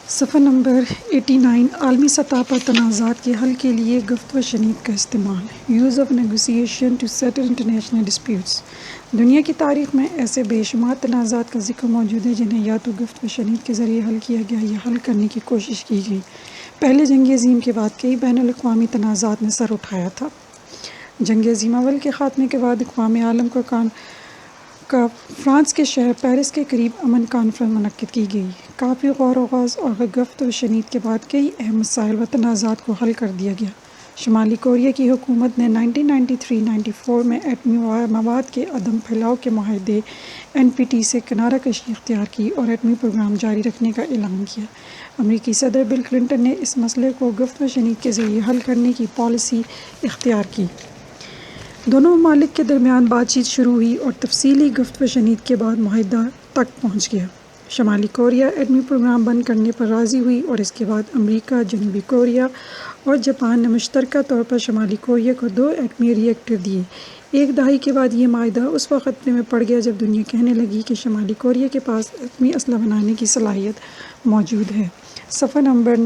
صفحہ نمبر 89 عالمی سطح پر تنازعات کے حل کے لیے گفت و شنید کا استعمال use of negotiation to settle international disputes. دنیا کی تاریخ میں ایسے بے شمار تنازعات کا ذکر موجود ہے جنہیں یا تو گفت و شنید کے ذریعے حل کیا گیا یا حل کرنے کی کوشش کی گئی۔ پہلے جنگ عظیم کے بعد کئی بین الاقوامی تنازعات نے سر اٹھایا تھا۔ جنگ عظیم اول کے خاتمے کے بعد اقوام عالم کا فرانس کے شہر پیرس کے قریب امن کانفرنس منعقد کی گئی۔ کافی غور و خوض اور گفت و شنید کے بعد کئی اہم مسائل و تنازعات کو حل کر دیا گیا۔ شمالی کوریا کی حکومت نے 1993-94 میں ایٹمی مواد کے عدم پھیلاؤ کے معاہدے NPT سے کنارہ کشی اختیار کی اور ایٹمی پروگرام جاری رکھنے کا اعلان کیا۔ امریکی صدر بل کلنٹن نے اس مسئلے کو گفت و شنید کے ذریعے حل کرنے کی پالیسی اختیار کی۔ دونوں ممالک کے درمیان بات چیت شروع ہوئی اور تفصیلی گفت و شنید کے بعد معاہدہ تک پہنچ گیا۔ شمالی کوریا ایٹمی پروگرام بند کرنے پر راضی ہوئی اور اس کے بعد امریکہ، جنوبی کوریا اور جاپان نے مشترکہ طور پر شمالی کوریا کو 2 ایٹمی ری ایکٹر دیے۔ ایک دہائی کے بعد یہ معاہدہ اس وقت خطرے میں پڑ گیا جب دنیا کہنے لگی کہ شمالی کوریا کے پاس ایٹمی اسلحہ بنانے کی صلاحیت موجود ہے۔ صفحہ نمبر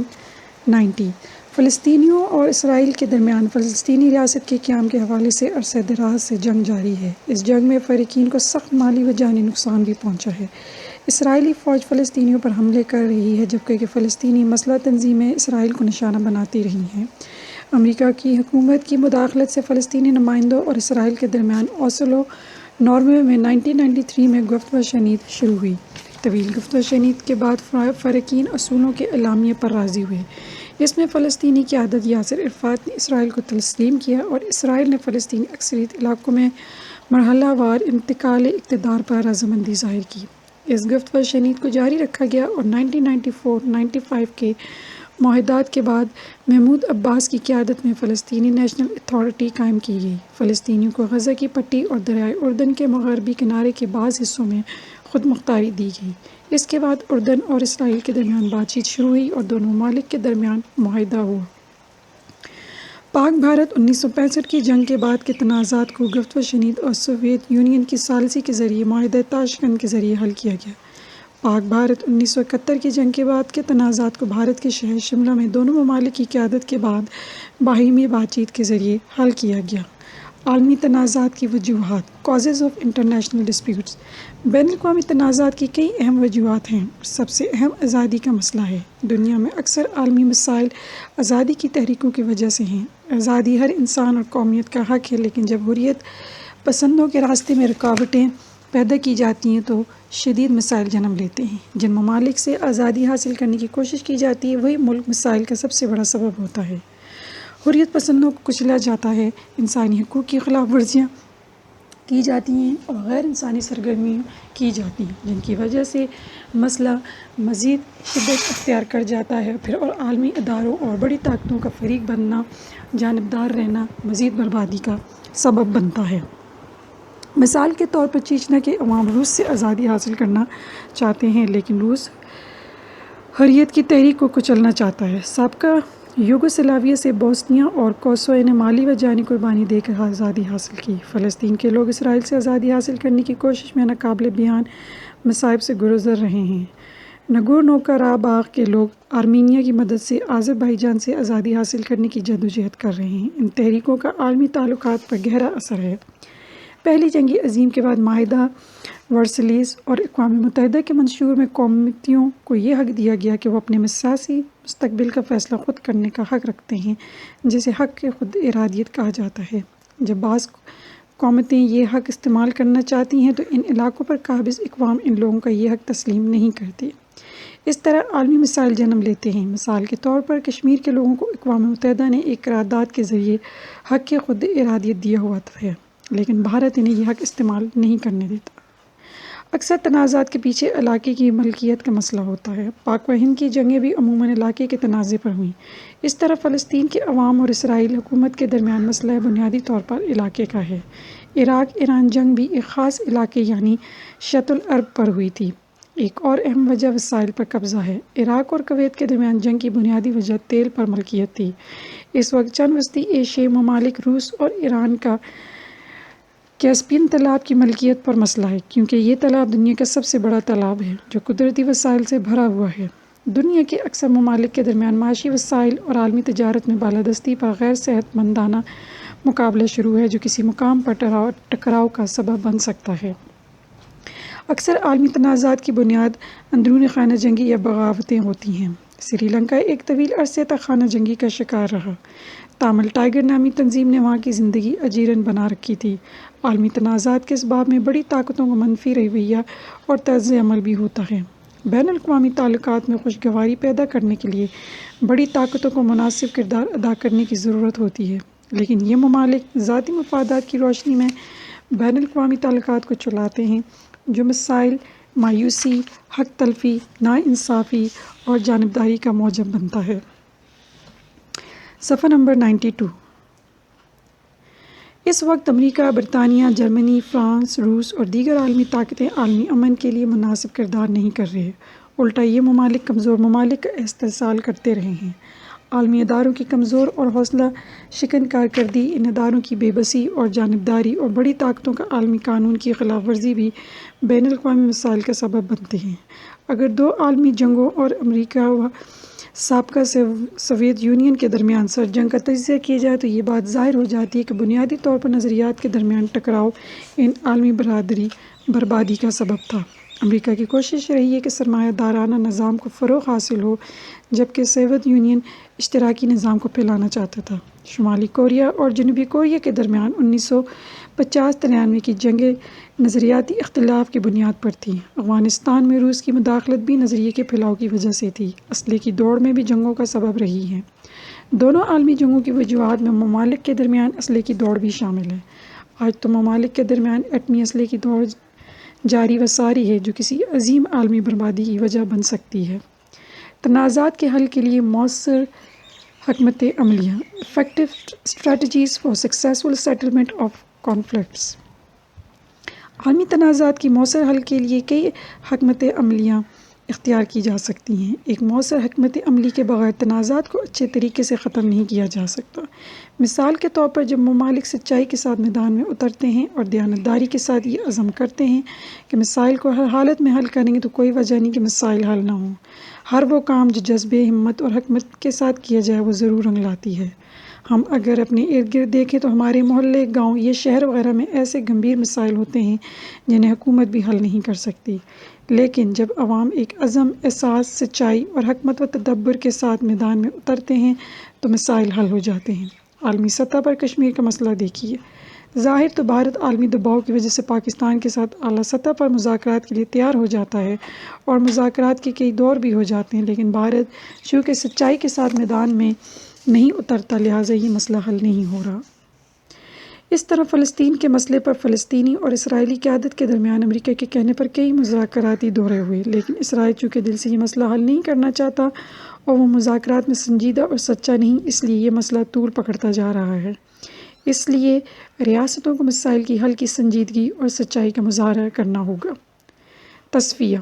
90 فلسطینیوں اور اسرائیل کے درمیان فلسطینی ریاست کے قیام کے حوالے سے عرصہ دراز سے جنگ جاری ہے۔ اس جنگ میں فریقین کو سخت مالی و جانی نقصان بھی پہنچا ہے۔ اسرائیلی فوج فلسطینیوں پر حملے کر رہی ہے جبکہ فلسطینی مسلح تنظیمیں اسرائیل کو نشانہ بناتی رہی ہیں۔ امریکہ کی حکومت کی مداخلت سے فلسطینی نمائندوں اور اسرائیل کے درمیان اوسلو، ناروے میں 1993 میں گفت و شنید شروع ہوئی۔ طویل گفت و شنید کے بعد فریقین اصولوں کے اعلامیے پر راضی ہوئے۔ اس میں فلسطینی قیادت یاسر عرفات نے اسرائیل کو تسلیم کیا اور اسرائیل نے فلسطینی اکثریت علاقوں میں مرحلہ وار انتقال اقتدار پر رضامندی ظاہر کی۔ اس گفت و شنید کو جاری رکھا گیا اور 1994-95 کے معاہدات کے بعد محمود عباس کی قیادت میں فلسطینی نیشنل اتھارٹی قائم کی گئی۔ فلسطینیوں کو غزہ کی پٹی اور دریائے اردن کے مغربی کنارے کے بعض حصوں میں خود مختاری دی گئی۔ اس کے بعد اردن اور اسرائیل کے درمیان بات چیت شروع ہوئی اور دونوں ممالک کے درمیان معاہدہ ہوا۔ پاک بھارت 1965 کی جنگ کے بعد کے تنازعات کو گفت و شنید اور سوویت یونین کی ثالثی کے ذریعے معاہدہ تاشکند کے ذریعے حل کیا گیا۔ پاک بھارت 1971 کی جنگ کے بعد کے تنازعات کو بھارت کے شہر شملہ میں دونوں ممالک کی قیادت کے بعد باہمی بات چیت کے ذریعے حل کیا گیا۔ عالمی تنازعات کی وجوہات کازز آف انٹرنیشنل ڈسپیوٹس۔ بین الاقوامی تنازعات کی کئی اہم وجوہات ہیں اور سب سے اہم آزادی کا مسئلہ ہے۔ دنیا میں اکثر عالمی مسائل آزادی کی تحریکوں کی وجہ سے ہیں۔ آزادی ہر انسان اور قومیت کا حق ہے، لیکن جب حریت پسندوں کے راستے میں رکاوٹیں پیدا کی جاتی ہیں تو شدید مسائل جنم لیتے ہیں۔ جن ممالک سے آزادی حاصل کرنے کی کوشش کی جاتی ہے وہی ملک مسائل کا سب سے بڑا سبب ہوتا ہے۔ حریت پسندوں کو کچلا جاتا ہے، انسانی حقوق کی خلاف ورزیاں کی جاتی ہیں اور غیر انسانی سرگرمیاں کی جاتی ہیں جن کی وجہ سے مسئلہ مزید شدت اختیار کر جاتا ہے پھر اور عالمی اداروں اور بڑی طاقتوں کا فریق بننا، جانبدار رہنا مزید بربادی کا سبب بنتا ہے۔ مثال کے طور پر چیچنیا کے عوام روس سے آزادی حاصل کرنا چاہتے ہیں لیکن روس حریت کی تحریک کو کچلنا چاہتا ہے۔ سابقہ یوگوسلاویہ سے بوسنیا اور کوسوو نے مالی و جانی قربانی دے کر آزادی حاصل کی۔ فلسطین کے لوگ اسرائیل سے آزادی حاصل کرنے کی کوشش میں ناقابل بیان مصائب سے گزر رہے ہیں۔ نگورنو قراباغ کے لوگ آرمینیا کی مدد سے آذربائیجان سے آزادی حاصل کرنے کی جدوجہد کر رہے ہیں۔ ان تحریکوں کا عالمی تعلقات پر گہرا اثر ہے۔ پہلی جنگ عظیم کے بعد معاہدہ ورسائیز اور اقوام متحدہ کے منشور میں قومیتوں کو یہ حق دیا گیا کہ وہ اپنے سیاسی مستقبل کا فیصلہ خود کرنے کا حق رکھتے ہیں، جسے حق خود ارادیت کہا جاتا ہے۔ جب بعض قومیں یہ حق استعمال کرنا چاہتی ہیں تو ان علاقوں پر قابض اقوام ان لوگوں کا یہ حق تسلیم نہیں کرتے۔ اس طرح عالمی مسائل جنم لیتے ہیں۔ مثال کے طور پر کشمیر کے لوگوں کو اقوام متحدہ نے ایک قرارداد کے ذریعے حق خود ارادیت دیا ہوا ہے، لیکن بھارت انہیں یہ حق استعمال نہیں کرنے دیتا۔ اکثر تنازعات کے پیچھے علاقے کی ملکیت کا مسئلہ ہوتا ہے۔ پاک و ہند کی جنگیں بھی عموماً علاقے کے تنازع پر ہوئیں۔ اس طرح فلسطین کے عوام اور اسرائیل حکومت کے درمیان مسئلہ بنیادی طور پر علاقے کا ہے۔ عراق ایران جنگ بھی ایک خاص علاقے یعنی شط العرب پر ہوئی تھی۔ ایک اور اہم وجہ وسائل پر قبضہ ہے۔ عراق اور کویت کے درمیان جنگ کی بنیادی وجہ تیل پر ملکیت تھی۔ اس وقت چند وسطی ایشیائی ممالک روس اور ایران کا کیسپین تالاب کی ملکیت پر مسئلہ ہے، کیونکہ یہ تالاب دنیا کا سب سے بڑا تالاب ہے جو قدرتی وسائل سے بھرا ہوا ہے۔ دنیا کے اکثر ممالک کے درمیان معاشی وسائل اور عالمی تجارت میں بالادستی پر غیر صحت مندانہ مقابلہ شروع ہے جو کسی مقام پر ٹکراؤ کا سبب بن سکتا ہے۔ اکثر عالمی تنازعات کی بنیاد اندرون خانہ جنگی یا بغاوتیں ہوتی ہیں۔ سری لنکا ایک طویل عرصے تک خانہ جنگی کا شکار رہا، تامل ٹائیگر نامی تنظیم نے وہاں کی زندگی اجیرن بنا رکھی تھی۔ عالمی تنازعات کے اسباب میں بڑی طاقتوں کا منفی رویہ اور طرز عمل بھی ہوتا ہے۔ بین الاقوامی تعلقات میں خوشگواری پیدا کرنے کے لیے بڑی طاقتوں کو مناسب کردار ادا کرنے کی ضرورت ہوتی ہے، لیکن یہ ممالک ذاتی مفادات کی روشنی میں بین الاقوامی تعلقات کو چلاتے ہیں، جو مسائل، مایوسی، حق تلفی، ناانصافی اور جانبداری کا موجب بنتا ہے۔ صفحہ نمبر 92۔ اس وقت امریکہ، برطانیہ، جرمنی، فرانس، روس اور دیگر عالمی طاقتیں عالمی امن کے لیے مناسب کردار نہیں کر رہے، الٹا یہ ممالک کمزور ممالک کا استحصال کرتے رہے ہیں۔ عالمی اداروں کی کمزور اور حوصلہ شکن کارکردگی، ان اداروں کی بے بسی اور جانبداری اور بڑی طاقتوں کا عالمی قانون کی خلاف ورزی بھی بین الاقوامی مسائل کا سبب بنتے ہیں۔ اگر دو عالمی جنگوں اور امریکہ و سابقہ سوویت یونین کے درمیان سر جنگ کا تجزیہ کیا جائے تو یہ بات ظاہر ہو جاتی ہے کہ بنیادی طور پر نظریات کے درمیان ٹکراؤ ان عالمی بربادی کا سبب تھا۔ امریکہ کی کوشش رہی ہے کہ سرمایہ دارانہ نظام کو فروغ حاصل ہو، جبکہ سوویت یونین اشتراکی نظام کو پھیلانا چاہتا تھا۔ شمالی کوریا اور جنوبی کوریا کے درمیان 1950-93 کی جنگیں نظریاتی اختلاف کی بنیاد پر تھیں۔ افغانستان میں روس کی مداخلت بھی نظریے کے پھیلاؤ کی وجہ سے تھی۔ اسلحے کی دوڑ میں بھی جنگوں کا سبب رہی ہے۔ دونوں عالمی جنگوں کی وجوہات میں ممالک کے درمیان اسلحے کی دوڑ بھی شامل ہے۔ آج تو ممالک کے درمیان ایٹمی اسلحے کی دوڑ جاری و ساری ہے جو کسی عظیم عالمی بربادی کی وجہ بن سکتی ہے۔ تنازعات کے حل کے لیے مؤثر حکمت عملیاں، effective strategies for successful settlement of conflicts۔ عالمی تنازعات کی مؤثر حل کے لیے کئی حکمت عملیاں اختیار کی جا سکتی ہیں۔ ایک مؤثر حکمت عملی کے بغیر تنازعات کو اچھے طریقے سے ختم نہیں کیا جا سکتا۔ مثال کے طور پر جب ممالک سچائی کے ساتھ میدان میں اترتے ہیں اور دیانتداری کے ساتھ یہ عزم کرتے ہیں کہ مسائل کو ہر حالت میں حل کریں گے تو کوئی وجہ نہیں کہ مسائل حل نہ ہوں۔ ہر وہ کام جو جذبے، ہمت اور حکمت کے ساتھ کیا جائے وہ ضرور رنگ لاتی ہے۔ ہم اگر اپنے ارد گرد دیکھیں تو ہمارے محلے، گاؤں یا شہر وغیرہ میں ایسے گمبھیر مسائل ہوتے ہیں جنہیں حکومت بھی حل نہیں کر سکتی، لیکن جب عوام ایک عزم، احساس، سچائی اور حکمت و تدبر کے ساتھ میدان میں اترتے ہیں تو مسائل حل ہو جاتے ہیں۔ عالمی سطح پر کشمیر کا مسئلہ دیکھیے۔ ظاہر تو بھارت عالمی دباؤ کی وجہ سے پاکستان کے ساتھ اعلیٰ سطح پر مذاکرات کے لیے تیار ہو جاتا ہے اور مذاکرات کے کئی دور بھی ہو جاتے ہیں، لیکن بھارت چونکہ سچائی کے ساتھ میدان میں نہیں اترتا لہٰذا یہ مسئلہ حل نہیں ہو رہا۔ اس طرح فلسطین کے مسئلے پر فلسطینی اور اسرائیلی قیادت کے درمیان امریکہ کے کہنے پر کئی مذاکراتی دورے ہوئے، لیکن اسرائیل چونکہ دل سے یہ مسئلہ حل نہیں کرنا چاہتا اور وہ مذاکرات میں سنجیدہ اور سچا نہیں، اس لیے یہ مسئلہ طول پکڑتا جا رہا ہے۔ اس لیے ریاستوں کو مسائل کی حل کی سنجیدگی اور سچائی کا مظاہرہ کرنا ہوگا۔ تصفیہ۔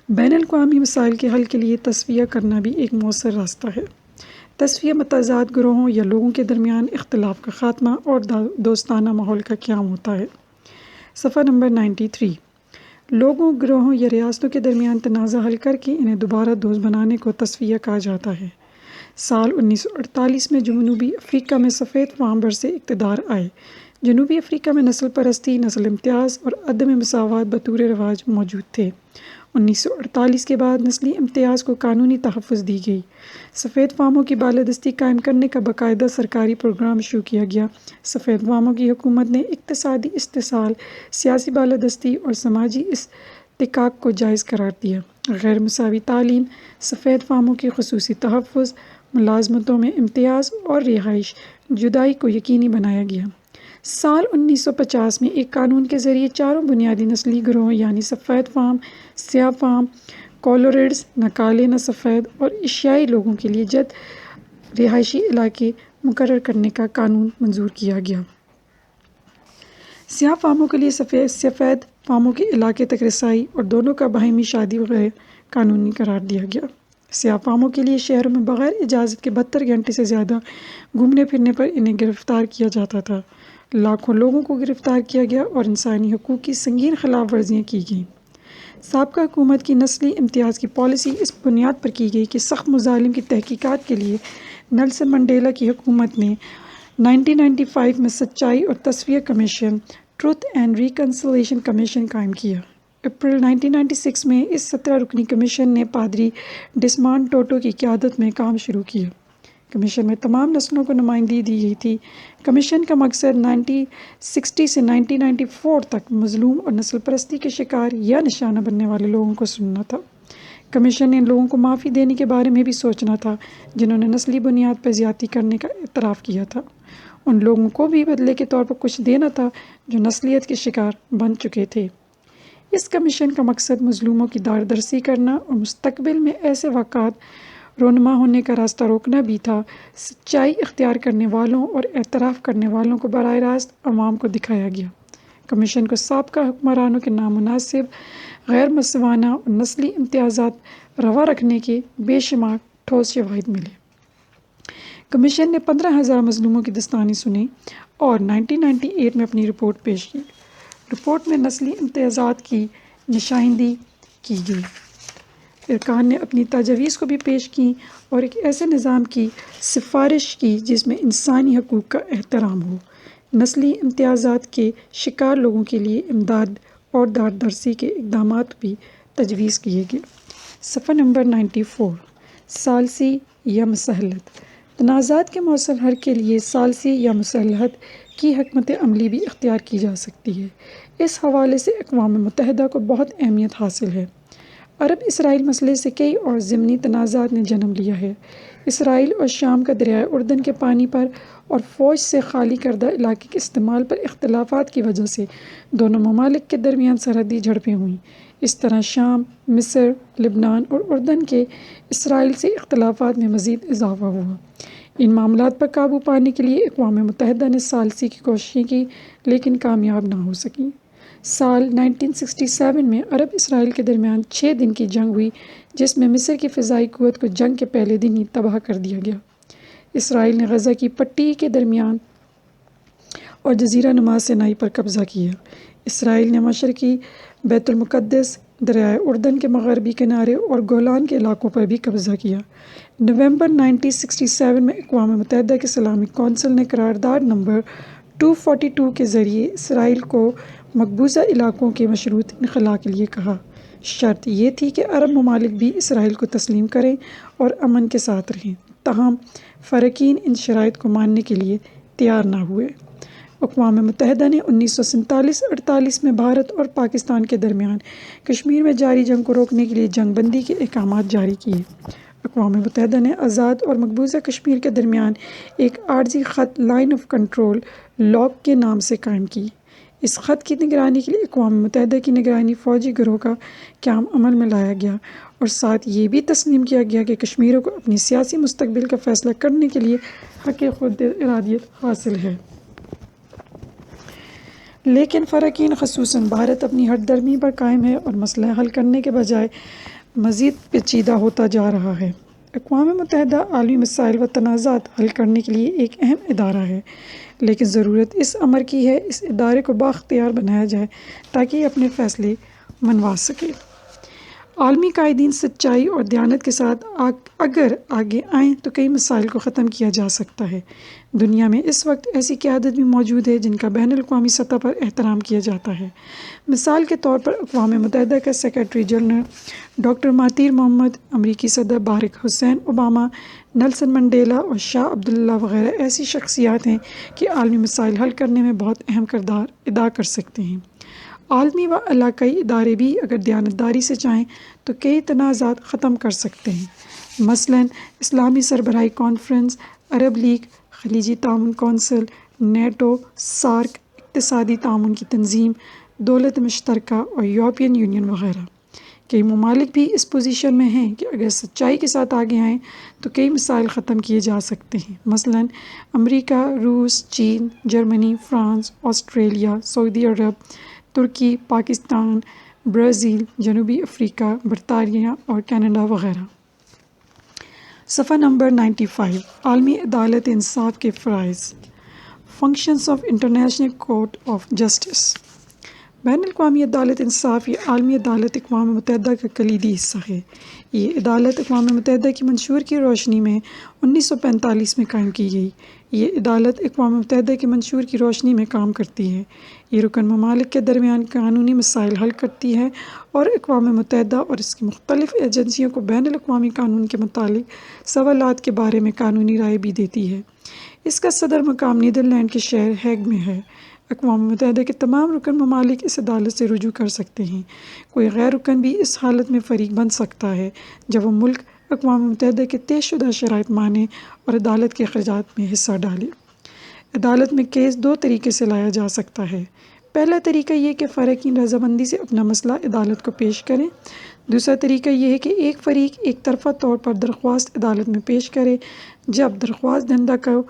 بین الاقوامی مسائل کے حل کے لیے تصفیہ کرنا بھی ایک مؤثر راستہ ہے۔ تصفیہ متضاد گروہوں یا لوگوں کے درمیان اختلاف کا خاتمہ اور دوستانہ ماحول کا قیام ہوتا ہے۔ صفحہ نمبر 93۔ لوگوں، گروہوں یا ریاستوں کے درمیان تنازع حل کر کے انہیں دوبارہ دوست بنانے کو تصفیہ کہا جاتا ہے۔ سال 1948 میں جنوبی افریقہ میں سفید فام برسر اقتدار آئے۔ جنوبی افریقہ میں نسل پرستی، نسل امتیاز اور عدم مساوات بطور رواج موجود تھے۔ 1948 کے بعد نسلی امتیاز کو قانونی تحفظ دی گئی۔ سفید فاموں کی بالادستی قائم کرنے کا باقاعدہ سرکاری پروگرام شروع کیا گیا۔ سفید فاموں کی حکومت نے اقتصادی استحصال، سیاسی بالادستی اور سماجی اصطکاک کو جائز قرار دیا۔ غیر مساوی تعلیم، سفید فاموں کی خصوصی تحفظ، ملازمتوں میں امتیاز اور رہائش جدائی کو یقینی بنایا گیا۔ سال 1950 میں ایک قانون کے ذریعے چاروں بنیادی نسلی گروہوں یعنی سفید فام، سیاہ فام، کولوریڈز، نہ کالے نہ سفید اور ایشیائی لوگوں کے لیے جد رہائشی علاقے مقرر کرنے کا قانون منظور کیا گیا۔ سیاہ فاموں کے لیے سفید فاموں کے علاقے تک رسائی اور دونوں کا باہمی شادی وغیرہ قانونی قرار دیا گیا۔ سیاہ فاموں کے لیے شہروں میں بغیر اجازت کے 72 گھنٹے سے زیادہ گھومنے پھرنے پر انہیں گرفتار کیا جاتا تھا۔ لاکھوں لوگوں کو گرفتار کیا گیا اور انسانی حقوق کی سنگین خلاف ورزیاں کی گئیں۔ سابقہ حکومت کی نسلی امتیاز کی پالیسی اس بنیاد پر کی گئی کہ سخت مظالم کی تحقیقات کے لیے نیلسن منڈیلا کی حکومت نے 1995 میں سچائی اور تسویہ commission truth and reconciliation commission قائم کیا۔ اپریل 1996 میں اس 17 رکنی کمیشن نے پادری ڈسمانڈ ٹوٹو کی قیادت میں کام شروع کیا۔ کمیشن میں تمام نسلوں کو نمائندگی دی گئی تھی۔ کمیشن کا مقصد 1960 سے 1994 تک مظلوم اور نسل پرستی کے شکار یا نشانہ بننے والے لوگوں کو سننا تھا۔ کمیشن نے ان لوگوں کو معافی دینے کے بارے میں بھی سوچنا تھا جنہوں نے نسلی بنیاد پر زیادتی کرنے کا اعتراف کیا تھا۔ ان لوگوں کو بھی بدلے کے طور پر کچھ دینا تھا جو نسلیت کے شکار بن چکے تھے۔ اس کمیشن کا مقصد مظلوموں کی داردرسی کرنا اور مستقبل میں ایسے واقعات رونما ہونے کا راستہ روکنا بھی تھا۔ سچائی اختیار کرنے والوں اور اعتراف کرنے والوں کو براہ راست عوام کو دکھایا گیا۔ کمیشن کو سابقہ حکمرانوں کے نامناسب، غیر مسوانہ اور نسلی امتیازات روا رکھنے کے بے شمار ٹھوس شواہد ملے۔ کمیشن نے 15,000 مظلوموں کی داستانیں سنیں اور 1998 میں اپنی رپورٹ پیش کی۔ رپورٹ میں نسلی امتیازات کی نشاندہی کی گئی۔ ارکان نے اپنی تجاویز کو بھی پیش کیں اور ایک ایسے نظام کی سفارش کی جس میں انسانی حقوق کا احترام ہو۔ نسلی امتیازات کے شکار لوگوں کے لیے امداد اور داردرسی کے اقدامات بھی تجویز کیے گئے۔ صفحہ نمبر 94۔ ثالثی یا مصالحت۔ تنازعات کے مؤثر حل کے لیے ثالثی یا مصالحت کی حکمت عملی بھی اختیار کی جا سکتی ہے۔ اس حوالے سے اقوام متحدہ کو بہت اہمیت حاصل ہے۔ عرب اسرائیل مسئلے سے کئی اور ضمنی تنازعات نے جنم لیا ہے۔ اسرائیل اور شام کا دریائے اردن کے پانی پر اور فوج سے خالی کردہ علاقے کے استعمال پر اختلافات کی وجہ سے دونوں ممالک کے درمیان سرحدی جھڑپیں ہوئیں۔ اس طرح شام، مصر، لبنان اور اردن کے اسرائیل سے اختلافات میں مزید اضافہ ہوا۔ ان معاملات پر قابو پانے کے لیے اقوام متحدہ نے ثالثی کی کوششیں کی لیکن کامیاب نہ ہو سکیں۔ سال 1967 میں عرب اسرائیل کے درمیان 6 دن کی جنگ ہوئی جس میں مصر کی فضائی قوت کو جنگ کے پہلے دن ہی تباہ کر دیا گیا۔ اسرائیل نے غزہ کی پٹی کے درمیان اور جزیرہ نما سینائی پر قبضہ کیا۔ اسرائیل نے مشرقی بیت المقدس، دریائے اردن کے مغربی کنارے اور گولان کے علاقوں پر بھی قبضہ کیا۔ نومبر 1967 میں اقوام متحدہ کے سلامی کونسل نے قرارداد نمبر 242 کے ذریعے اسرائیل کو مقبوضہ علاقوں کے مشروط انخلاء کے لیے کہا۔ شرط یہ تھی کہ عرب ممالک بھی اسرائیل کو تسلیم کریں اور امن کے ساتھ رہیں، تاہم فریقین ان شرائط کو ماننے کے لیے تیار نہ ہوئے۔ اقوام متحدہ نے 1947-48 میں بھارت اور پاکستان کے درمیان کشمیر میں جاری جنگ کو روکنے کے لیے جنگ بندی کے احکامات جاری کیے۔ اقوام متحدہ نے آزاد اور مقبوضہ کشمیر کے درمیان ایک عارضی خط لائن آف کنٹرول لاک کے نام سے قائم کی۔ اس خط کی نگرانی کے لیے اقوام متحدہ کی نگرانی فوجی گروہ کا قیام عمل میں لایا گیا اور ساتھ یہ بھی تسلیم کیا گیا کہ کشمیریوں کو اپنی سیاسی مستقبل کا فیصلہ کرنے کے لیے حق خود ارادیت حاصل ہے۔ لیکن فریقین خصوصاً بھارت اپنی ہٹ درمی پر قائم ہے اور مسئلہ حل کرنے کے بجائے مزید پیچیدہ ہوتا جا رہا ہے۔ اقوام متحدہ عالمی مسائل و تنازعات حل کرنے کے لیے ایک اہم ادارہ ہے، لیکن ضرورت اس امر کی ہے اس ادارے کو بااختیار بنایا جائے تاکہ یہ اپنے فیصلے منوا سکے۔ عالمی قائدین سچائی اور دیانت کے ساتھ اگر آگے آئیں تو کئی مسائل کو ختم کیا جا سکتا ہے۔ دنیا میں اس وقت ایسی قیادت بھی موجود ہے جن کا بین الاقوامی سطح پر احترام کیا جاتا ہے۔ مثال کے طور پر اقوام متحدہ کا secretary general doctor Mahathir Mohamad, امریکی صدر باراک حسین اوباما، نیلسن منڈیلا اور شاہ عبداللہ وغیرہ ایسی شخصیات ہیں کہ عالمی مسائل حل کرنے میں بہت اہم کردار ادا کر سکتے ہیں۔ عالمی و علاقائی ادارے بھی اگر دیانتداری سے چاہیں تو کئی تنازعات ختم کر سکتے ہیں۔ مثلاً اسلامی سربراہی کانفرنس، عرب لیگ، خلیجی تعاون کونسل، نیٹو، سارک، اقتصادی تعاون کی تنظیم، دولت مشترکہ اور یورپین یونین وغیرہ۔ کئی ممالک بھی اس پوزیشن میں ہیں کہ اگر سچائی کے ساتھ آگے آئیں تو کئی مسائل ختم کیے جا سکتے ہیں۔ مثلاً امریکہ، روس، چین، جرمنی، فرانس، آسٹریلیا، سعودی عرب، ترکی، پاکستان، برازیل، جنوبی افریقہ، برطانیہ اور کینیڈا وغیرہ۔ صفحہ نمبر 95۔ عالمی عدالت انصاف کے فرائض۔ Functions of international court of justice. بین الاقوامی عدالت انصاف یہ عالمی عدالت اقوام متحدہ کا کلیدی حصہ ہے۔ یہ عدالت اقوام متحدہ کی منشور کی روشنی میں 1945 میں قائم کی گئی۔ یہ عدالت اقوام متحدہ کی منشور کی روشنی میں کام کرتی ہے۔ یہ رکن ممالک کے درمیان قانونی مسائل حل کرتی ہے اور اقوام متحدہ اور اس کی مختلف ایجنسیوں کو بین الاقوامی قانون کے متعلق سوالات کے بارے میں قانونی رائے بھی دیتی ہے۔ اس کا صدر مقام نیدرلینڈ کے شہر ہیگ میں ہے۔ اقوام متحدہ کے تمام رکن ممالک اس عدالت سے رجوع کر سکتے ہیں۔ کوئی غیر رکن بھی اس حالت میں فریق بن سکتا ہے جب وہ ملک اقوام متحدہ کے طے شدہ شرائط مانے اور عدالت کے اخراجات میں حصہ ڈالے۔ عدالت میں کیس دو طریقے سے لایا جا سکتا ہے۔ پہلا طریقہ یہ کہ فریقین رضامندی سے اپنا مسئلہ عدالت کو پیش کریں۔ دوسرا طریقہ یہ ہے کہ ایک فریق ایک طرفہ طور پر درخواست عدالت میں پیش کرے جب درخواست دہندہ کو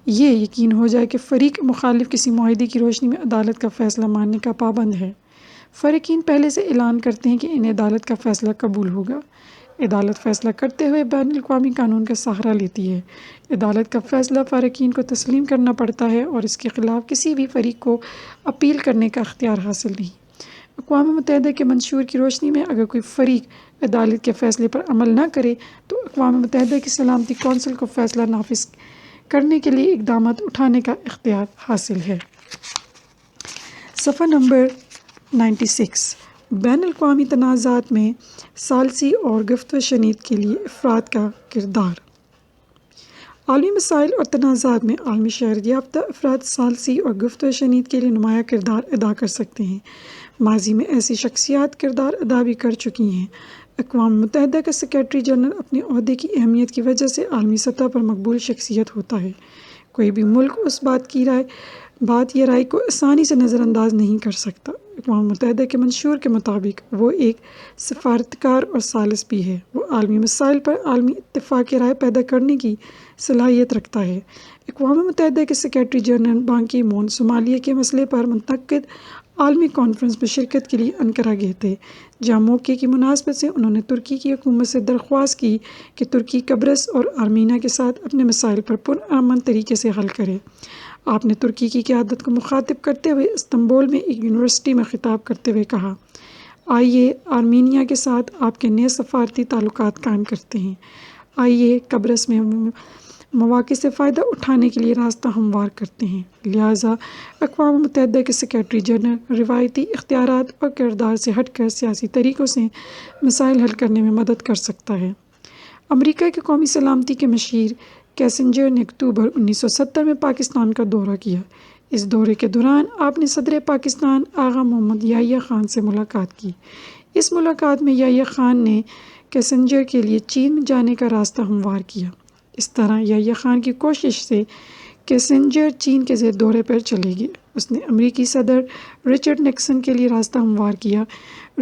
یہ یقین ہو جائے کہ فریق مخالف کسی معاہدے کی روشنی میں عدالت کا فیصلہ ماننے کا پابند ہے۔ فریقین پہلے سے اعلان کرتے ہیں کہ انہیں عدالت کا فیصلہ قبول ہوگا۔ عدالت فیصلہ کرتے ہوئے بین الاقوامی قانون کا سہارا لیتی ہے۔ عدالت کا فیصلہ فریقین کو تسلیم کرنا پڑتا ہے اور اس کے خلاف کسی بھی فریق کو اپیل کرنے کا اختیار حاصل نہیں۔ اقوام متحدہ کے منشور کی روشنی میں اگر کوئی فریق عدالت کے فیصلے پر عمل نہ کرے تو اقوام متحدہ کی سلامتی کونسل کو فیصلہ نافذ کرنے کے لیے اقدامات اٹھانے کا اختیار حاصل ہے۔ صفحہ نمبر 96 بین الاقوامی تنازعات میں ثالثی اور گفت و شنید کے لیے افراد کا کردار۔ عالمی مسائل اور تنازعات میں عالمی شہرت یافتہ افراد ثالثی اور گفت و شنید کے لیے نمایاں کردار ادا کر سکتے ہیں۔ ماضی میں ایسی شخصیات کردار ادا بھی کر چکی ہیں۔ اقوام متحدہ کا سیکریٹری جنرل اپنے عہدے کی اہمیت کی وجہ سے عالمی سطح پر مقبول شخصیت ہوتا ہے۔ کوئی بھی ملک اس بات یا رائے کو آسانی سے نظر انداز نہیں کر سکتا۔ اقوام متحدہ کے منشور کے مطابق وہ ایک سفارتکار اور ثالث بھی ہے۔ وہ عالمی مسائل پر عالمی اتفاق رائے پیدا کرنے کی صلاحیت رکھتا ہے۔ اقوام متحدہ کے سیکریٹری جنرل بان کی مون صومالیہ کے مسئلے پر منعقد عالمی کانفرنس میں شرکت کے لیے انقرہ گئے تھے، جہاں موقع کی مناسبت سے انہوں نے ترکی کی حکومت سے درخواست کی کہ ترکی قبرص اور آرمینیا کے ساتھ اپنے مسائل پر پرامن طریقے سے حل کرے۔ آپ نے ترکی کی قیادت کو مخاطب کرتے ہوئے استنبول میں ایک یونیورسٹی میں خطاب کرتے ہوئے کہا، آئیے آرمینیا کے ساتھ آپ کے نئے سفارتی تعلقات قائم کرتے ہیں۔ آئیے قبرص میں مواقع سے فائدہ اٹھانے کے لیے راستہ ہموار کرتے ہیں۔ لہٰذا اقوام متحدہ کے سیکریٹری جنرل روایتی اختیارات اور کردار سے ہٹ کر سیاسی طریقوں سے مسائل حل کرنے میں مدد کر سکتا ہے۔ امریکہ کے قومی سلامتی کے مشیر کیسنجر نے اکتوبر 1970 میں پاکستان کا دورہ کیا۔ اس دورے کے دوران آپ نے صدر پاکستان آغا محمد یحییٰ خان سے ملاقات کی۔ اس ملاقات میں یحییٰ خان نے کیسنجر کے لیے چین میں جانے کا راستہ ہموار کیا۔ اس طرح یحییٰ خان کی کوشش سے کیسنجر چین کے زیر دورے پر چلے گئے۔ اس نے امریکی صدر رچرڈ نکسن کے لیے راستہ ہموار کیا۔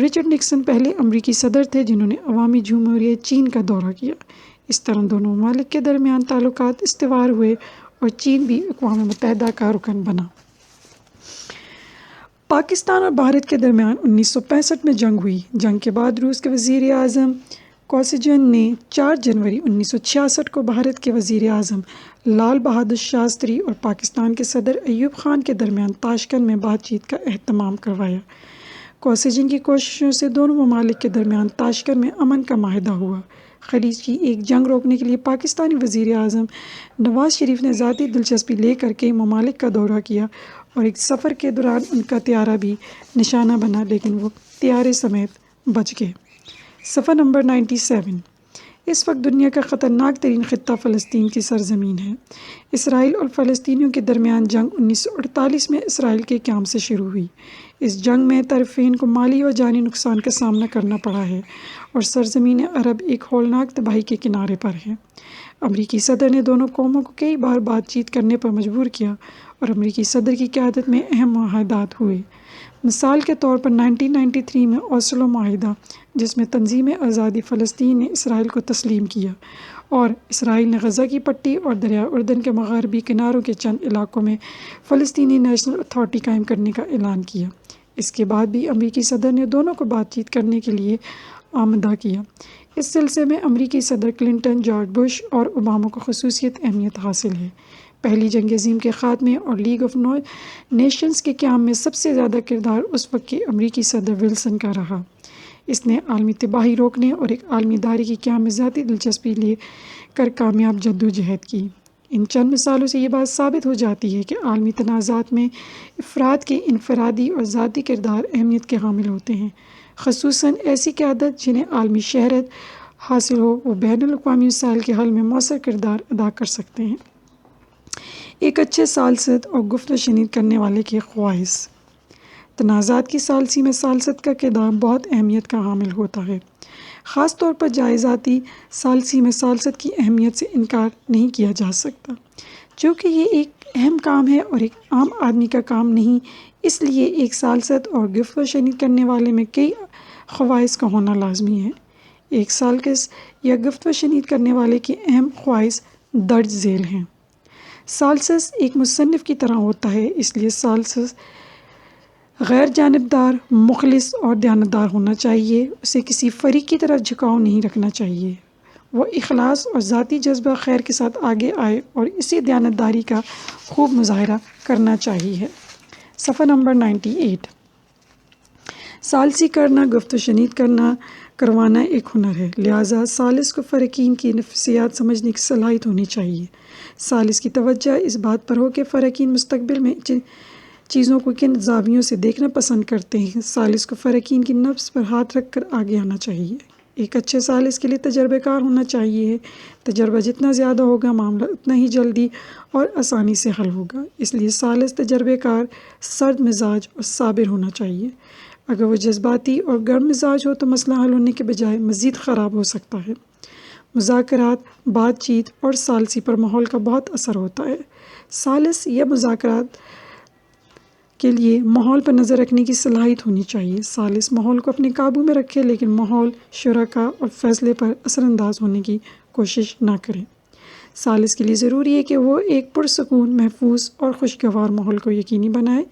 رچرڈ نکسن پہلے امریکی صدر تھے جنہوں نے عوامی جمہوریہ چین کا دورہ کیا۔ اس طرح دونوں ممالک کے درمیان تعلقات استوار ہوئے اور چین بھی اقوام متحدہ کا رکن بنا۔ پاکستان اور بھارت کے درمیان 1965 میں جنگ ہوئی۔ جنگ کے بعد روس کے وزیر اعظم کوسیجن نے 4 جنوری 1966 کو بھارت کے وزیر اعظم لال بہادر شاستری اور پاکستان کے صدر ایوب خان کے درمیان تاشکند میں بات چیت کا اہتمام کروایا۔ کوسیجن کی کوششوں سے دونوں ممالک کے درمیان تاشکند میں امن کا معاہدہ ہوا۔ خلیج کی ایک جنگ روکنے کے لیے پاکستانی وزیر اعظم نواز شریف نے ذاتی دلچسپی لے کر کئی ممالک کا دورہ کیا اور ایک سفر کے دوران ان کا طیارہ بھی نشانہ بنا، لیکن وہ طیارے سمیت بچ گئے۔ صفحہ نمبر 97 اس وقت دنیا کا خطرناک ترین خطہ فلسطین کی سرزمین ہے۔ اسرائیل اور فلسطینیوں کے درمیان جنگ 1948 میں اسرائیل کے قیام سے شروع ہوئی۔ اس جنگ میں طرفین کو مالی و جانی نقصان کا سامنا کرنا پڑا ہے اور سرزمین عرب ایک ہولناک تباہی کے کنارے پر ہے۔ امریکی صدر نے دونوں قوموں کو کئی بار بات چیت کرنے پر مجبور کیا اور امریکی صدر کی قیادت میں اہم معاہدات ہوئے۔ مثال کے طور پر 1993 میں اوسلو معاہدہ، جس میں تنظیم آزادی فلسطین نے اسرائیل کو تسلیم کیا اور اسرائیل نے غزہ کی پٹی اور دریا اردن کے مغربی کناروں کے چند علاقوں میں فلسطینی نیشنل اتھارٹی قائم کرنے کا اعلان کیا۔ اس کے بعد بھی امریکی صدر نے دونوں کو بات چیت کرنے کے لیے آمادہ کیا۔ اس سلسلے میں امریکی صدر کلنٹن، جارج بش اور اوباما کو خصوصیت اہمیت حاصل ہے۔ پہلی جنگ عظیم کے خاتمے اور لیگ آف نیشنز کے قیام میں سب سے زیادہ کردار اس وقت کے امریکی صدر ولسن کا رہا۔ اس نے عالمی تباہی روکنے اور ایک عالمی ادارے کے قیام میں ذاتی دلچسپی لے کر کامیاب جدوجہد کی۔ ان چند مثالوں سے یہ بات ثابت ہو جاتی ہے کہ عالمی تنازعات میں افراد کے انفرادی اور ذاتی کردار اہمیت کے حامل ہوتے ہیں، خصوصاً ایسی قیادت جنہیں عالمی شہرت حاصل ہو وہ بین الاقوامی مسائل کے حل میں مؤثر کردار ادا کر سکتے ہیں۔ ایک اچھے ثالث اور گفت و شنید کرنے والے کے خواص۔ تنازعات کی ثالثی میں ثالث کا کردار بہت اہمیت کا حامل ہوتا ہے، خاص طور پر جائزاتی ثالثی میں ثالث کی اہمیت سے انکار نہیں کیا جا سکتا۔ چونکہ یہ ایک اہم کام ہے اور ایک عام آدمی کا کام نہیں، اس لیے ایک ثالث اور گفت و شنید کرنے والے میں کئی خواص کا ہونا لازمی ہے۔ ایک ثالث یا گفت و شنید کرنے والے کے اہم خواص درج ذیل ہیں۔ ثالث ایک مصنف کی طرح ہوتا ہے، اس لیے ثالث غیر جانبدار، مخلص اور دیانتدار ہونا چاہیے۔ اسے کسی فریق کی طرف جھکاؤ نہیں رکھنا چاہیے۔ وہ اخلاص اور ذاتی جذبہ خیر کے ساتھ آگے آئے اور اسی دیانتداری کا خوب مظاہرہ کرنا چاہیے۔ صفحہ نمبر 98۔ ثالثی کرنا، گفت و شنید کروانا ایک ہنر ہے، لہٰذا ثالث کو فریقین کی نفسیات سمجھنے کی صلاحیت ہونی چاہیے۔ ثالث کی توجہ اس بات پر ہو کہ فریقین مستقبل میں چیزوں کو کن زاویوں سے دیکھنا پسند کرتے ہیں۔ ثالث کو فریقین کی نفس پر ہاتھ رکھ کر آگے آنا چاہیے۔ ایک اچھے ثالث کے لیے تجربہ کار ہونا چاہیے۔ تجربہ جتنا زیادہ ہوگا، معاملہ اتنا ہی جلدی اور آسانی سے حل ہوگا۔ اس لیے ثالث تجربہ کار، سرد مزاج اور صابر ہونا چاہیے۔ اگر وہ جذباتی اور گرم مزاج ہو تو مسئلہ حل ہونے کے بجائے مزید خراب ہو سکتا ہے۔ مذاکرات، بات چیت اور ثالثی پر ماحول کا بہت اثر ہوتا ہے۔ ثالث یا مذاکرات کے لیے ماحول پر نظر رکھنے کی صلاحیت ہونی چاہیے۔ ثالث ماحول کو اپنے قابو میں رکھے لیکن ماحول، شرکاء اور فیصلے پر اثر انداز ہونے کی کوشش نہ کرے۔ ثالث کے لیے ضروری ہے کہ وہ ایک پرسکون، محفوظ اور خوشگوار ماحول کو یقینی بنائے۔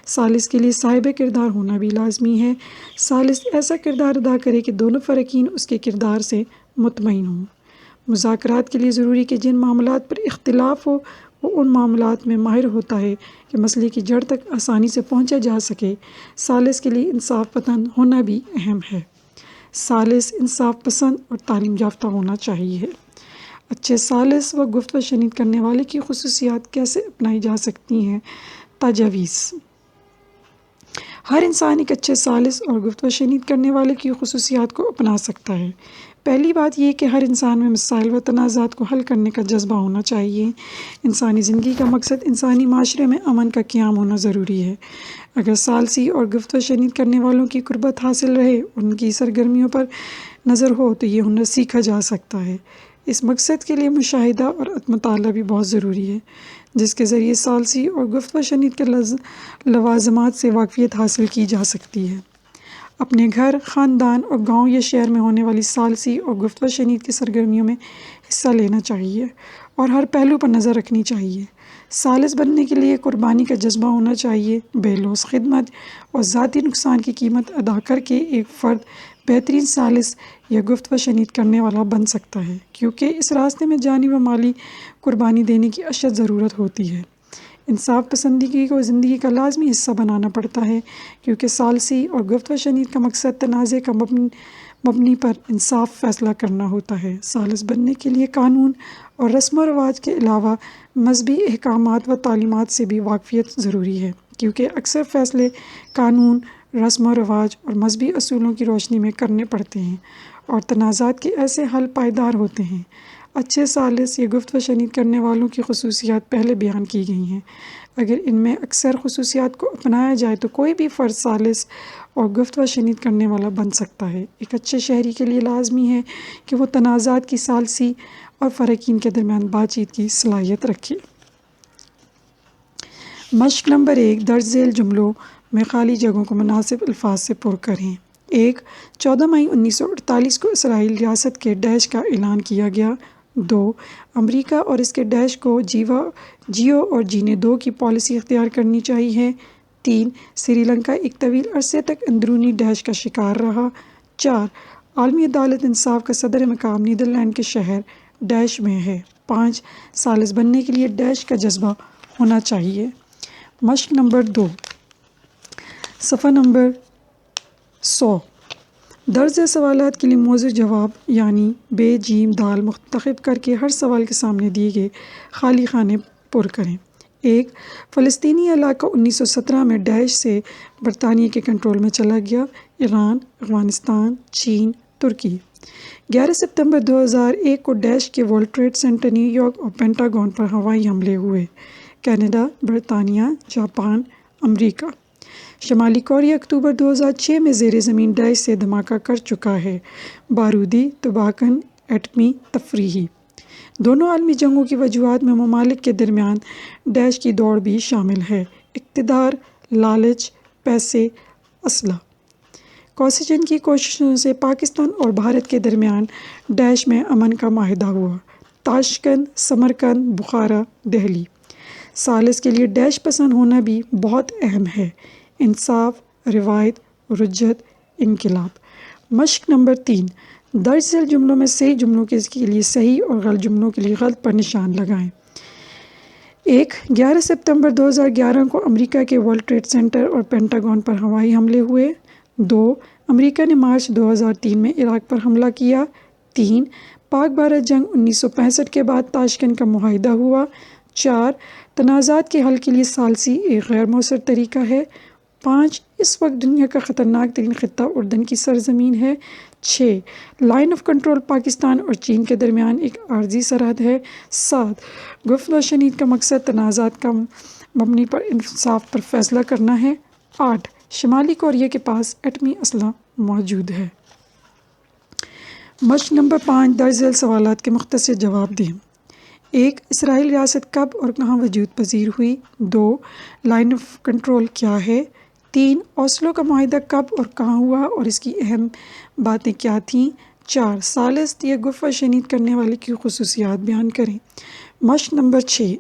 ثالث کے لیے صاحب کردار ہونا بھی لازمی ہے۔ ثالث ایسا کردار ادا کرے کہ دونوں فریقین اس کے کردار سے مطمئن ہوں۔ مذاکرات کے لیے ضروری ہے کہ جن معاملات پر اختلاف ہو وہ ان معاملات میں ماہر ہوتا ہے کہ مسئلے کی جڑ تک آسانی سے پہنچا جا سکے۔ ثالث کے لیے انصاف پسند ہونا بھی اہم ہے۔ ثالث انصاف پسند اور تعلیم یافتہ ہونا چاہیے۔ اچھے ثالث و گفت و شنید کرنے والے کی خصوصیات کیسے اپنائی جا سکتی ہیں؟ تجاویز۔ ہر انسان ایک اچھے ثالث اور گفت و شنید کرنے والے کی خصوصیات کو اپنا سکتا ہے۔ پہلی بات یہ کہ ہر انسان میں مسائل و تنازعات کو حل کرنے کا جذبہ ہونا چاہیے۔ انسانی زندگی کا مقصد انسانی معاشرے میں امن کا قیام ہونا ضروری ہے۔ اگر ثالثی اور گفت و شنید کرنے والوں کی قربت حاصل رہے اور ان کی سرگرمیوں پر نظر ہو تو یہ ہنر سیکھا جا سکتا ہے۔ اس مقصد کے لیے مشاہدہ اور مطالعہ بھی بہت ضروری ہے، جس کے ذریعے ثالثی اور گفت و شنید کے لوازمات سے واقفیت حاصل کی جا سکتی ہے۔ اپنے گھر، خاندان اور گاؤں یا شہر میں ہونے والی ثالثی اور گفت و شنید کی سرگرمیوں میں حصہ لینا چاہیے اور ہر پہلو پر نظر رکھنی چاہیے۔ ثالث بننے کے لیے قربانی کا جذبہ ہونا چاہیے۔ بے لوث خدمت اور ذاتی نقصان کی قیمت ادا کر کے ایک فرد بہترین ثالث یا گفت و شنید کرنے والا بن سکتا ہے، کیونکہ اس راستے میں جانی و مالی قربانی دینے کی اشد ضرورت ہوتی ہے۔ انصاف پسندی کو زندگی کا لازمی حصہ بنانا پڑتا ہے، کیونکہ ثالثی اور گفت و شنید کا مقصد تنازع کا مبنی پر انصاف فیصلہ کرنا ہوتا ہے۔ ثالث بننے کے لیے قانون اور رسم و رواج کے علاوہ مذہبی احکامات و تعلیمات سے بھی واقفیت ضروری ہے، کیونکہ اکثر فیصلے قانون، رسم و رواج اور مذہبی اصولوں کی روشنی میں کرنے پڑتے ہیں اور تنازعات کے ایسے حل پائیدار ہوتے ہیں۔ اچھے ثالث یا گفت و شنید کرنے والوں کی خصوصیات پہلے بیان کی گئی ہیں۔ اگر ان میں اکثر خصوصیات کو اپنایا جائے تو کوئی بھی فرد ثالث اور گفت و شنید کرنے والا بن سکتا ہے۔ ایک اچھے شہری کے لیے لازمی ہے کہ وہ تنازعات کی ثالثی اور فریقین کے درمیان بات چیت کی صلاحیت رکھے۔ مشق نمبر 1، درج ذیل جملوں میں خالی جگہوں کو مناسب الفاظ سے پر کریں۔ 1، 14 مئی 1948 کو اسرائیل ریاست کے ڈیش کا اعلان کیا گیا۔ 2، امریکہ اور اس کے ڈیش کو جیو اور جینے دو کی پالیسی اختیار کرنی چاہیے۔ 3، سری لنکا ایک طویل عرصے تک اندرونی ڈیش کا شکار رہا۔ 4، عالمی عدالت انصاف کا صدر مقام نیدرلینڈ کے شہر ڈیش میں ہے۔ 5 ثالث بننے کے لیے ڈیش کا جذبہ ہونا چاہیے۔ مشق نمبر 2، صفحہ نمبر 100۔ درج ذیل سوالات کے لیے موضوع جواب یعنی ب، ج، د منتخب کر کے ہر سوال کے سامنے دیے گئے خالی خانے پر کریں۔ 1، فلسطینی علاقہ 1917 میں ڈیش سے برطانیہ کے کنٹرول میں چلا گیا۔ ایران، افغانستان، چین، ترکی۔ 11 ستمبر 2001 کو ڈیش کے World Trade Center New York اور پینٹاگون پر ہوائی حملے ہوئے۔ کینیڈا، برطانیہ، جاپان، امریکہ۔ شمالی کوریا اکتوبر 2006 میں زیر زمین ڈیش سے دھماکہ کر چکا ہے۔ بارودی، توباکن، ایٹمی، تفریحی۔ دونوں عالمی جنگوں کی وجوہات میں ممالک کے درمیان ڈیش کی دوڑ بھی شامل ہے: اقتدار، لالچ، پیسے، اسلحہ۔ کوسی جنگ کی کوششوں سے پاکستان اور بھارت کے درمیان ڈیش میں امن کا معاہدہ ہوا: تاشقند، سمرقند، بخارا، دہلی۔ ثالث کے لیے ڈیش پسند ہونا بھی بہت اہم ہے: انصاف، روایت، رجعت، انقلاب۔ مشق نمبر 3، درج ذیل جملوں میں صحیح جملوں کے لیے صحیح اور غلط جملوں کے لیے غلط پر نشان لگائیں۔ 1، 11 ستمبر 2011 کو امریکہ کے ورلڈ ٹریڈ سینٹر اور پینٹاگون پر ہوائی حملے ہوئے۔ 2، امریکہ نے مارچ 2003 میں عراق پر حملہ کیا۔ 3، پاک بھارت جنگ 1965 کے بعد تاشقند کا معاہدہ ہوا۔ 4، تنازعات کے حل کے لیے ثالثی ایک غیر مؤثر طریقہ ہے۔ 5، اس وقت دنیا کا خطرناک ترین خطہ اردن کی سرزمین ہے۔ 6، لائن آف کنٹرول پاکستان اور چین کے درمیان ایک عارضی سرحد ہے۔ 7، گفت و شنید کا مقصد تنازعات کا مبنی پر انصاف پر فیصلہ کرنا ہے۔ 8، شمالی کوریا کے پاس ایٹمی اسلحہ موجود ہے۔ مشق نمبر 5، درج ذیل سوالات کے مختصر جواب دیں۔ 1، اسرائیل ریاست کب اور کہاں وجود پذیر ہوئی؟ 2، لائن آف کنٹرول کیا ہے؟ 3، اوسلو کا معاہدہ کب اور کہاں ہوا اور اس کی اہم باتیں کیا تھیں؟ 4، ثالث یا گفت و شنید کرنے والے کی خصوصیات بیان کریں۔ مشق نمبر 6،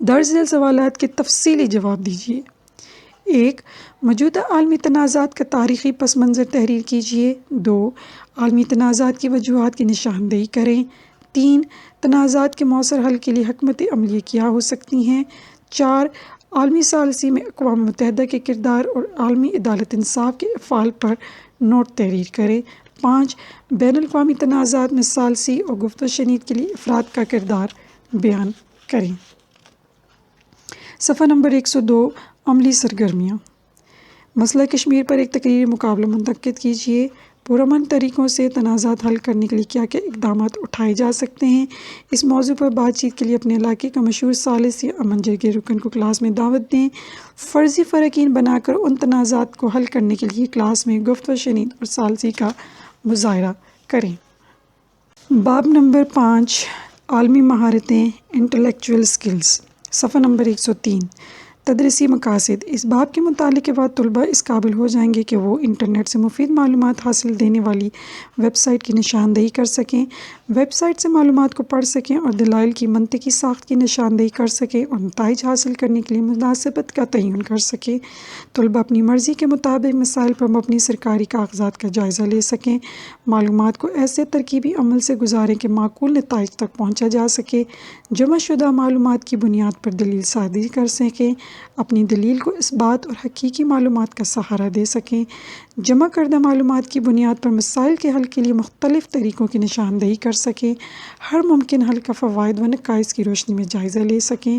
درج ذیل سوالات کے تفصیلی جواب دیجیے۔ 1، موجودہ عالمی تنازعات کا تاریخی پس منظر تحریر کیجیے۔ 2، عالمی تنازعات کی وجوہات کی نشاندہی کریں۔ 3، تنازعات کے مؤثر حل کے لیے حکمت عملی کیا ہو سکتی ہیں۔ 4، عالمی ثالثی میں اقوام متحدہ کے کردار اور عالمی عدالت انصاف کے افعال پر نوٹ تحریر کریں۔ 5، بین الاقوامی تنازعات میں ثالثی اور گفت و شنید کے لیے افراد کا کردار بیان کریں۔ صفحہ نمبر 102، عملی سرگرمیاں۔ مسئلہ کشمیر پر ایک تقریری مقابلہ منعقد کیجیے۔ پرامن طریقوں سے تنازعات حل کرنے کے لیے کیا کیا اقدامات اٹھائے جا سکتے ہیں؟ اس موضوع پر بات چیت کے لیے اپنے علاقے کا مشہور ثالث یا امن جرگے رکن کو کلاس میں دعوت دیں۔ فرضی فریقین بنا کر ان تنازعات کو حل کرنے کے لیے کلاس میں گفت و شنید اور ثالثی کا مظاہرہ کریں۔ باب نمبر 5، عالمی مہارتیں، انٹلیکچوئل اسکلز۔ صفحہ نمبر 103، تدریسی مقاصد۔ اس باب کے مطالعے کے بعد طلباء اس قابل ہو جائیں گے کہ وہ انٹرنیٹ سے مفید معلومات حاصل دینے والی ویب سائٹ کی نشاندہی کر سکیں، ویب سائٹ سے معلومات کو پڑھ سکیں اور دلائل کی منطقی ساخت کی نشاندہی کر سکیں اور نتائج حاصل کرنے کے لیے مناسبت کا تعین کر سکیں۔ طلباء اپنی مرضی کے مطابق مسائل پر مبنی سرکاری کاغذات کا جائزہ لے سکیں، معلومات کو ایسے ترکیبی عمل سے گزاریں کہ معقول نتائج تک پہنچا جا سکے، جمع شدہ معلومات کی بنیاد پر دلیل سازی کر سکیں، اپنی دلیل کو اثبات اور حقیقی معلومات کا سہارا دے سکیں، جمع کردہ معلومات کی بنیاد پر مسائل کے حل کے لیے مختلف طریقوں کی نشاندہی کر سکیں، ہر ممکن حل کا فوائد و نقائص کی روشنی میں جائزہ لے سکیں،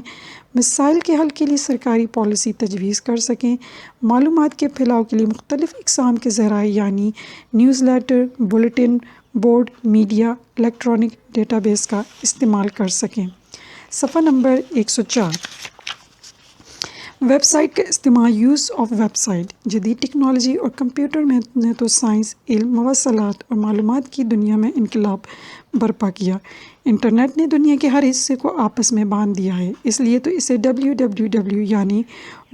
مسائل کے حل کے لیے سرکاری پالیسی تجویز کر سکیں، معلومات کے پھیلاؤ کے لیے مختلف اقسام کے ذرائع یعنی newsletter, bulletin board, media, electronic database کا استعمال کر سکیں۔ صفحہ نمبر 104، ویب سائٹ کا استعمال، یوز آف ویب سائٹ۔ جدید ٹیکنالوجی اور کمپیوٹر میں نے تو سائنس، علم، مواصلات اور معلومات کی دنیا میں انقلاب برپا کیا۔ انٹرنیٹ نے دنیا کے ہر حصے کو آپس میں باندھ دیا ہے، اس لیے تو اسے WWW یعنی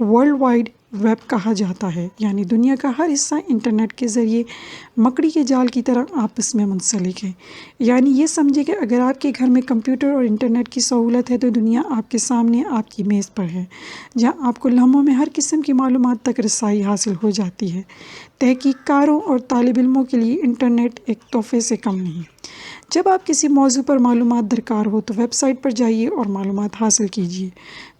ورلڈ وائڈ ویب کہا جاتا ہے، یعنی دنیا کا ہر حصہ انٹرنیٹ کے ذریعے مکڑی کے جال کی طرح آپس میں منسلک ہے۔ یعنی یہ سمجھے کہ اگر آپ کے گھر میں کمپیوٹر اور انٹرنیٹ کی سہولت ہے تو دنیا آپ کے سامنے آپ کی میز پر ہے، جہاں آپ کو لمحوں میں ہر قسم کی معلومات تک رسائی حاصل ہو جاتی ہے۔ تحقیق کاروں اور طالب علموں کے لیے انٹرنیٹ ایک تحفے سے کم نہیں۔ جب آپ کسی موضوع پر معلومات درکار ہو تو ویب سائٹ پر جائیے اور معلومات حاصل کیجیے۔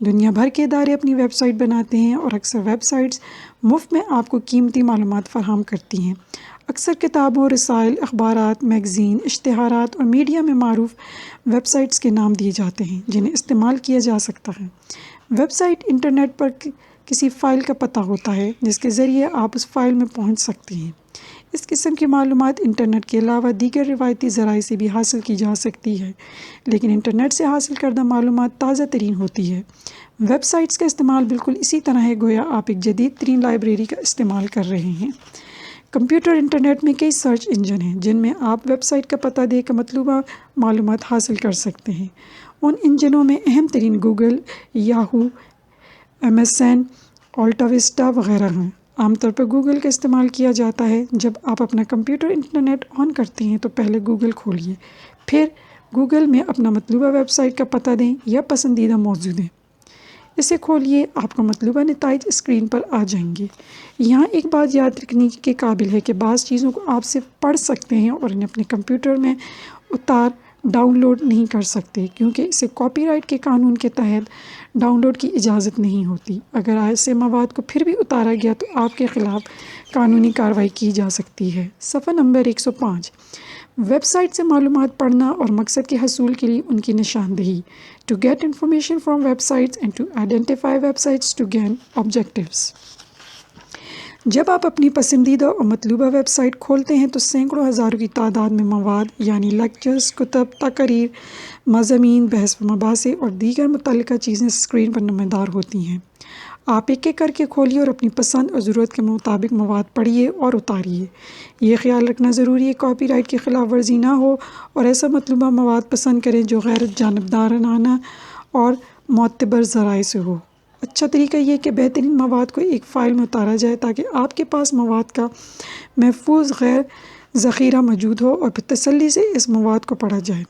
دنیا بھر کے ادارے اپنی ویب سائٹ بناتے ہیں اور اکثر ویب سائٹس مفت میں آپ کو قیمتی معلومات فراہم کرتی ہیں۔ اکثر کتابوں، رسائل، اخبارات، میگزین، اشتہارات اور میڈیا میں معروف ویب سائٹس کے نام دیے جاتے ہیں جنہیں استعمال کیا جا سکتا ہے۔ ویب سائٹ انٹرنیٹ پر کسی فائل کا پتہ ہوتا ہے جس کے ذریعے آپ اس فائل میں پہنچ سکتے ہیں۔ اس قسم کی معلومات انٹرنیٹ کے علاوہ دیگر روایتی ذرائع سے بھی حاصل کی جا سکتی ہے، لیکن انٹرنیٹ سے حاصل کردہ معلومات تازہ ترین ہوتی ہے۔ ویب سائٹس کا استعمال بالکل اسی طرح ہے گویا آپ ایک جدید ترین لائبریری کا استعمال کر رہے ہیں۔ کمپیوٹر انٹرنیٹ میں کئی سرچ انجن ہیں جن میں آپ ویب سائٹ کا پتہ دے کر مطلوبہ معلومات حاصل کر سکتے ہیں۔ ان انجنوں میں اہم ترین گوگل، یاہو، MSN، آلٹا وسٹا وغیرہ ہیں۔ عام طور پر گوگل کا استعمال کیا جاتا ہے۔ جب آپ اپنا کمپیوٹر انٹرنیٹ آن کرتے ہیں تو پہلے گوگل کھولیے، پھر گوگل میں اپنا مطلوبہ ویب سائٹ کا پتہ دیں یا پسندیدہ موضوع دیں۔ اسے کھولیے، آپ کو مطلوبہ نتائج اسکرین پر آ جائیں گے۔ یہاں ایک بات یاد رکھنے کے قابل ہے کہ بعض چیزوں کو آپ صرف پڑھ سکتے ہیں اور انہیں اپنے کمپیوٹر میں ڈاؤن لوڈ نہیں کر سکتے کیونکہ اسے کاپی رائٹ کے قانون کے تحت ڈاؤن لوڈ کی اجازت نہیں ہوتی۔ اگر ایسے مواد کو پھر بھی اتارا گیا تو آپ کے خلاف قانونی کارروائی کی جا سکتی ہے۔ صفحہ نمبر 105۔ ویب سائٹ سے معلومات پڑھنا اور مقصد کے حصول کے لیے ان کی نشاندہی۔ To get information from websites and to identify websites to gain objectives۔ جب آپ اپنی پسندیدہ اور مطلوبہ ویب سائٹ کھولتے ہیں تو سینکڑوں ہزاروں کی تعداد میں مواد یعنی لیکچرز، کتب، تقاریر، مضامین، بحث و مباحث اور دیگر متعلقہ چیزیں اسکرین پر نمودار ہوتی ہیں۔ آپ ایک ایک کر کے کھولیے اور اپنی پسند اور ضرورت کے مطابق مواد پڑھیے اور اتاریے۔ یہ خیال رکھنا ضروری ہے کاپی رائٹ کی خلاف ورزی نہ ہو اور ایسا مطلوبہ مواد پسند کریں جو غیر جانبدارانہ اور معتبر ذرائع سے ہو۔ اچھا طریقہ یہ کہ بہترین مواد کو ایک فائل میں اتارا جائے تاکہ آپ کے پاس مواد کا محفوظ غیر ذخیرہ موجود ہو اور پھر تسلی سے اس مواد کو پڑھا جائے۔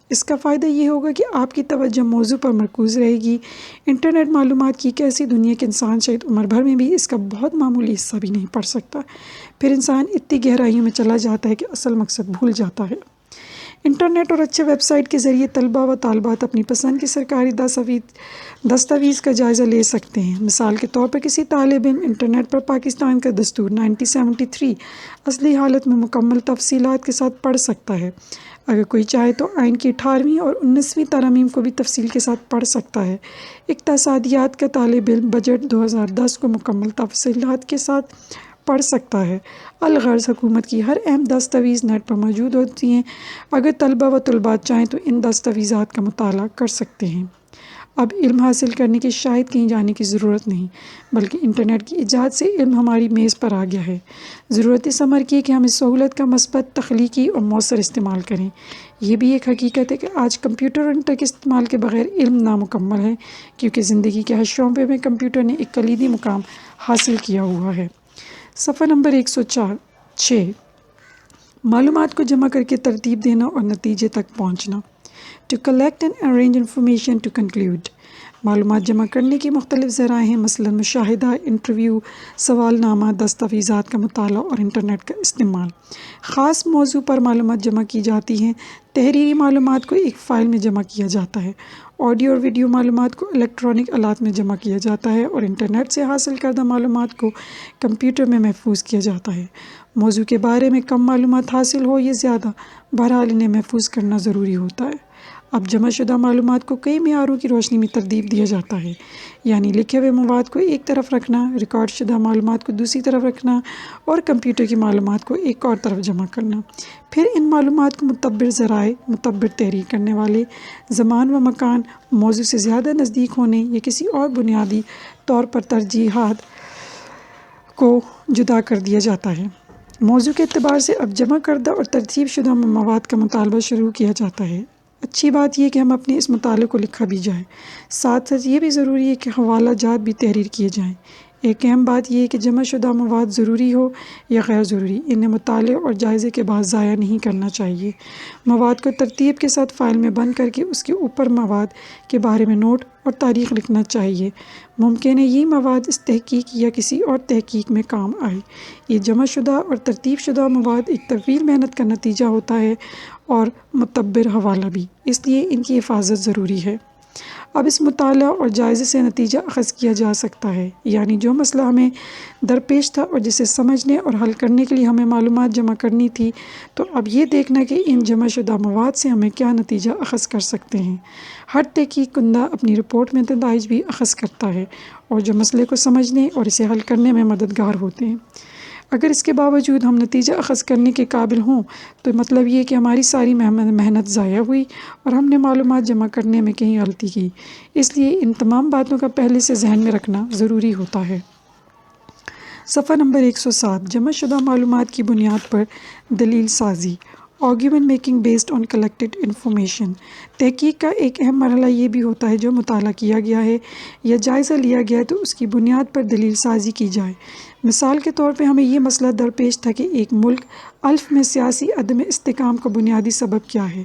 اس کا فائدہ یہ ہوگا کہ آپ کی توجہ موضوع پر مرکوز رہے گی۔ انٹرنیٹ معلومات کی ایک ایسی دنیا کہ انسان شاید عمر بھر میں بھی اس کا بہت معمولی حصہ بھی نہیں پڑھ سکتا، پھر انسان اتنی گہرائیوں میں چلا جاتا ہے کہ اصل مقصد بھول جاتا ہے۔ انٹرنیٹ اور اچھے ویب سائٹ کے ذریعے طلباء و طالبات اپنی پسند کی سرکاری دستاویز کا جائزہ لے سکتے ہیں۔ مثال کے طور پر کسی طالب علم انٹرنیٹ پر پاکستان کا دستور 1973 اصلی حالت میں مکمل تفصیلات کے ساتھ پڑھ سکتا ہے۔ اگر کوئی چاہے تو آئین کی 18ویں اور 19ویں ترامیم کو بھی تفصیل کے ساتھ پڑھ سکتا ہے۔ اقتصادیات کا طالب علم بجٹ 2010 کو مکمل تفصیلات کے ساتھ پڑھ سکتا ہے۔ الغرض حکومت کی ہر اہم دستاویز نیٹ پر موجود ہوتی ہیں۔ اگر طلباء و طالبات چاہیں تو ان دستاویزات کا مطالعہ کر سکتے ہیں۔ اب علم حاصل کرنے کے شاید کہیں جانے کی ضرورت نہیں، بلکہ انٹرنیٹ کی ایجاد سے علم ہماری میز پر آ گیا ہے۔ ضرورت اس امر کی ہے کہ ہم اس سہولت کا مثبت، تخلیقی اور مؤثر استعمال کریں۔ یہ بھی ایک حقیقت ہے کہ آج کمپیوٹر اور انٹرنیٹ کے استعمال کے بغیر علم نامکمل ہے، کیونکہ زندگی کے ہر شعبے میں کمپیوٹر نے ایک کلیدی مقام حاصل کیا ہوا ہے۔ صفحہ نمبر 106۔ معلومات کو جمع کر کے ترتیب دینا اور نتیجے تک پہنچنا۔ To collect and arrange information to conclude۔ معلومات جمع کرنے کی مختلف ذرائع ہیں، مثلاً مشاہدہ، انٹرویو، سوال نامہ، دستاویزات کا مطالعہ اور انٹرنیٹ کا استعمال۔ خاص موضوع پر معلومات جمع کی جاتی ہیں۔ تحریری معلومات کو ایک فائل میں جمع کیا جاتا ہے۔ آڈیو اور ویڈیو معلومات کو الیکٹرانک آلات میں جمع کیا جاتا ہے اور انٹرنیٹ سے حاصل کردہ معلومات کو کمپیوٹر میں محفوظ کیا جاتا ہے۔ موضوع کے بارے میں کم معلومات حاصل ہو یا زیادہ، بہرحال انہیں محفوظ کرنا ضروری ہوتا ہے۔ اب جمع شدہ معلومات کو کئی معیاروں کی روشنی میں ترتیب دیا جاتا ہے، یعنی لکھے ہوئے مواد کو ایک طرف رکھنا، ریکارڈ شدہ معلومات کو دوسری طرف رکھنا اور کمپیوٹر کی معلومات کو ایک اور طرف جمع کرنا۔ پھر ان معلومات کو معتبر ذرائع، معتبر تحریر کرنے والے، زمان و مکان، موضوع سے زیادہ نزدیک ہونے یا کسی اور بنیادی طور پر ترجیحات کو جدا کر دیا جاتا ہے۔ موضوع کے اعتبار سے اب جمع کردہ اور ترتیب شدہ مواد کا مطالبہ شروع کیا جاتا ہے۔ اچھی بات یہ کہ ہم اپنے اس مطالعے کو لکھا بھی جائے، ساتھ ساتھ یہ بھی ضروری ہے کہ حوالہ جات بھی تحریر کیے جائیں۔ ایک اہم بات یہ ہے کہ جمع شدہ مواد ضروری ہو یا غیر ضروری، انہیں مطالعے اور جائزے کے بعد ضائع نہیں کرنا چاہیے۔ مواد کو ترتیب کے ساتھ فائل میں بند کر کے اس کے اوپر مواد کے بارے میں نوٹ اور تاریخ لکھنا چاہیے۔ ممکن ہے یہ مواد اس تحقیق یا کسی اور تحقیق میں کام آئے۔ یہ جمع شدہ اور ترتیب شدہ مواد ایک طویل محنت کا نتیجہ ہوتا ہے اور معتبر حوالہ بھی، اس لیے ان کی حفاظت ضروری ہے۔ اب اس مطالعہ اور جائزے سے نتیجہ اخذ کیا جا سکتا ہے، یعنی جو مسئلہ ہمیں درپیش تھا اور جسے سمجھنے اور حل کرنے کے لیے ہمیں معلومات جمع کرنی تھی، تو اب یہ دیکھنا کہ ان جمع شدہ مواد سے ہمیں کیا نتیجہ اخذ کر سکتے ہیں۔ ہر تحقیق کنندہ اپنی رپورٹ میں نتائج بھی اخذ کرتا ہے اور جو مسئلے کو سمجھنے اور اسے حل کرنے میں مددگار ہوتے ہیں۔ اگر اس کے باوجود ہم نتیجہ اخذ کرنے کے قابل ہوں تو مطلب یہ کہ ہماری ساری محنت ضائع ہوئی اور ہم نے معلومات جمع کرنے میں کہیں غلطی کی۔ اس لیے ان تمام باتوں کا پہلے سے ذہن میں رکھنا ضروری ہوتا ہے۔ صفحہ نمبر 107، جمع شدہ معلومات کی بنیاد پر دلیل سازی، argument making based on collected information. تحقیق کا ایک اہم مرحلہ یہ بھی ہوتا ہے جو مطالعہ کیا گیا ہے یا جائزہ لیا گیا ہے تو اس کی بنیاد پر دلیل سازی کی جائے۔ مثال کے طور پہ ہمیں یہ مسئلہ درپیش تھا کہ ایک ملک الف میں سیاسی عدم استحکام کا بنیادی سبب کیا ہے۔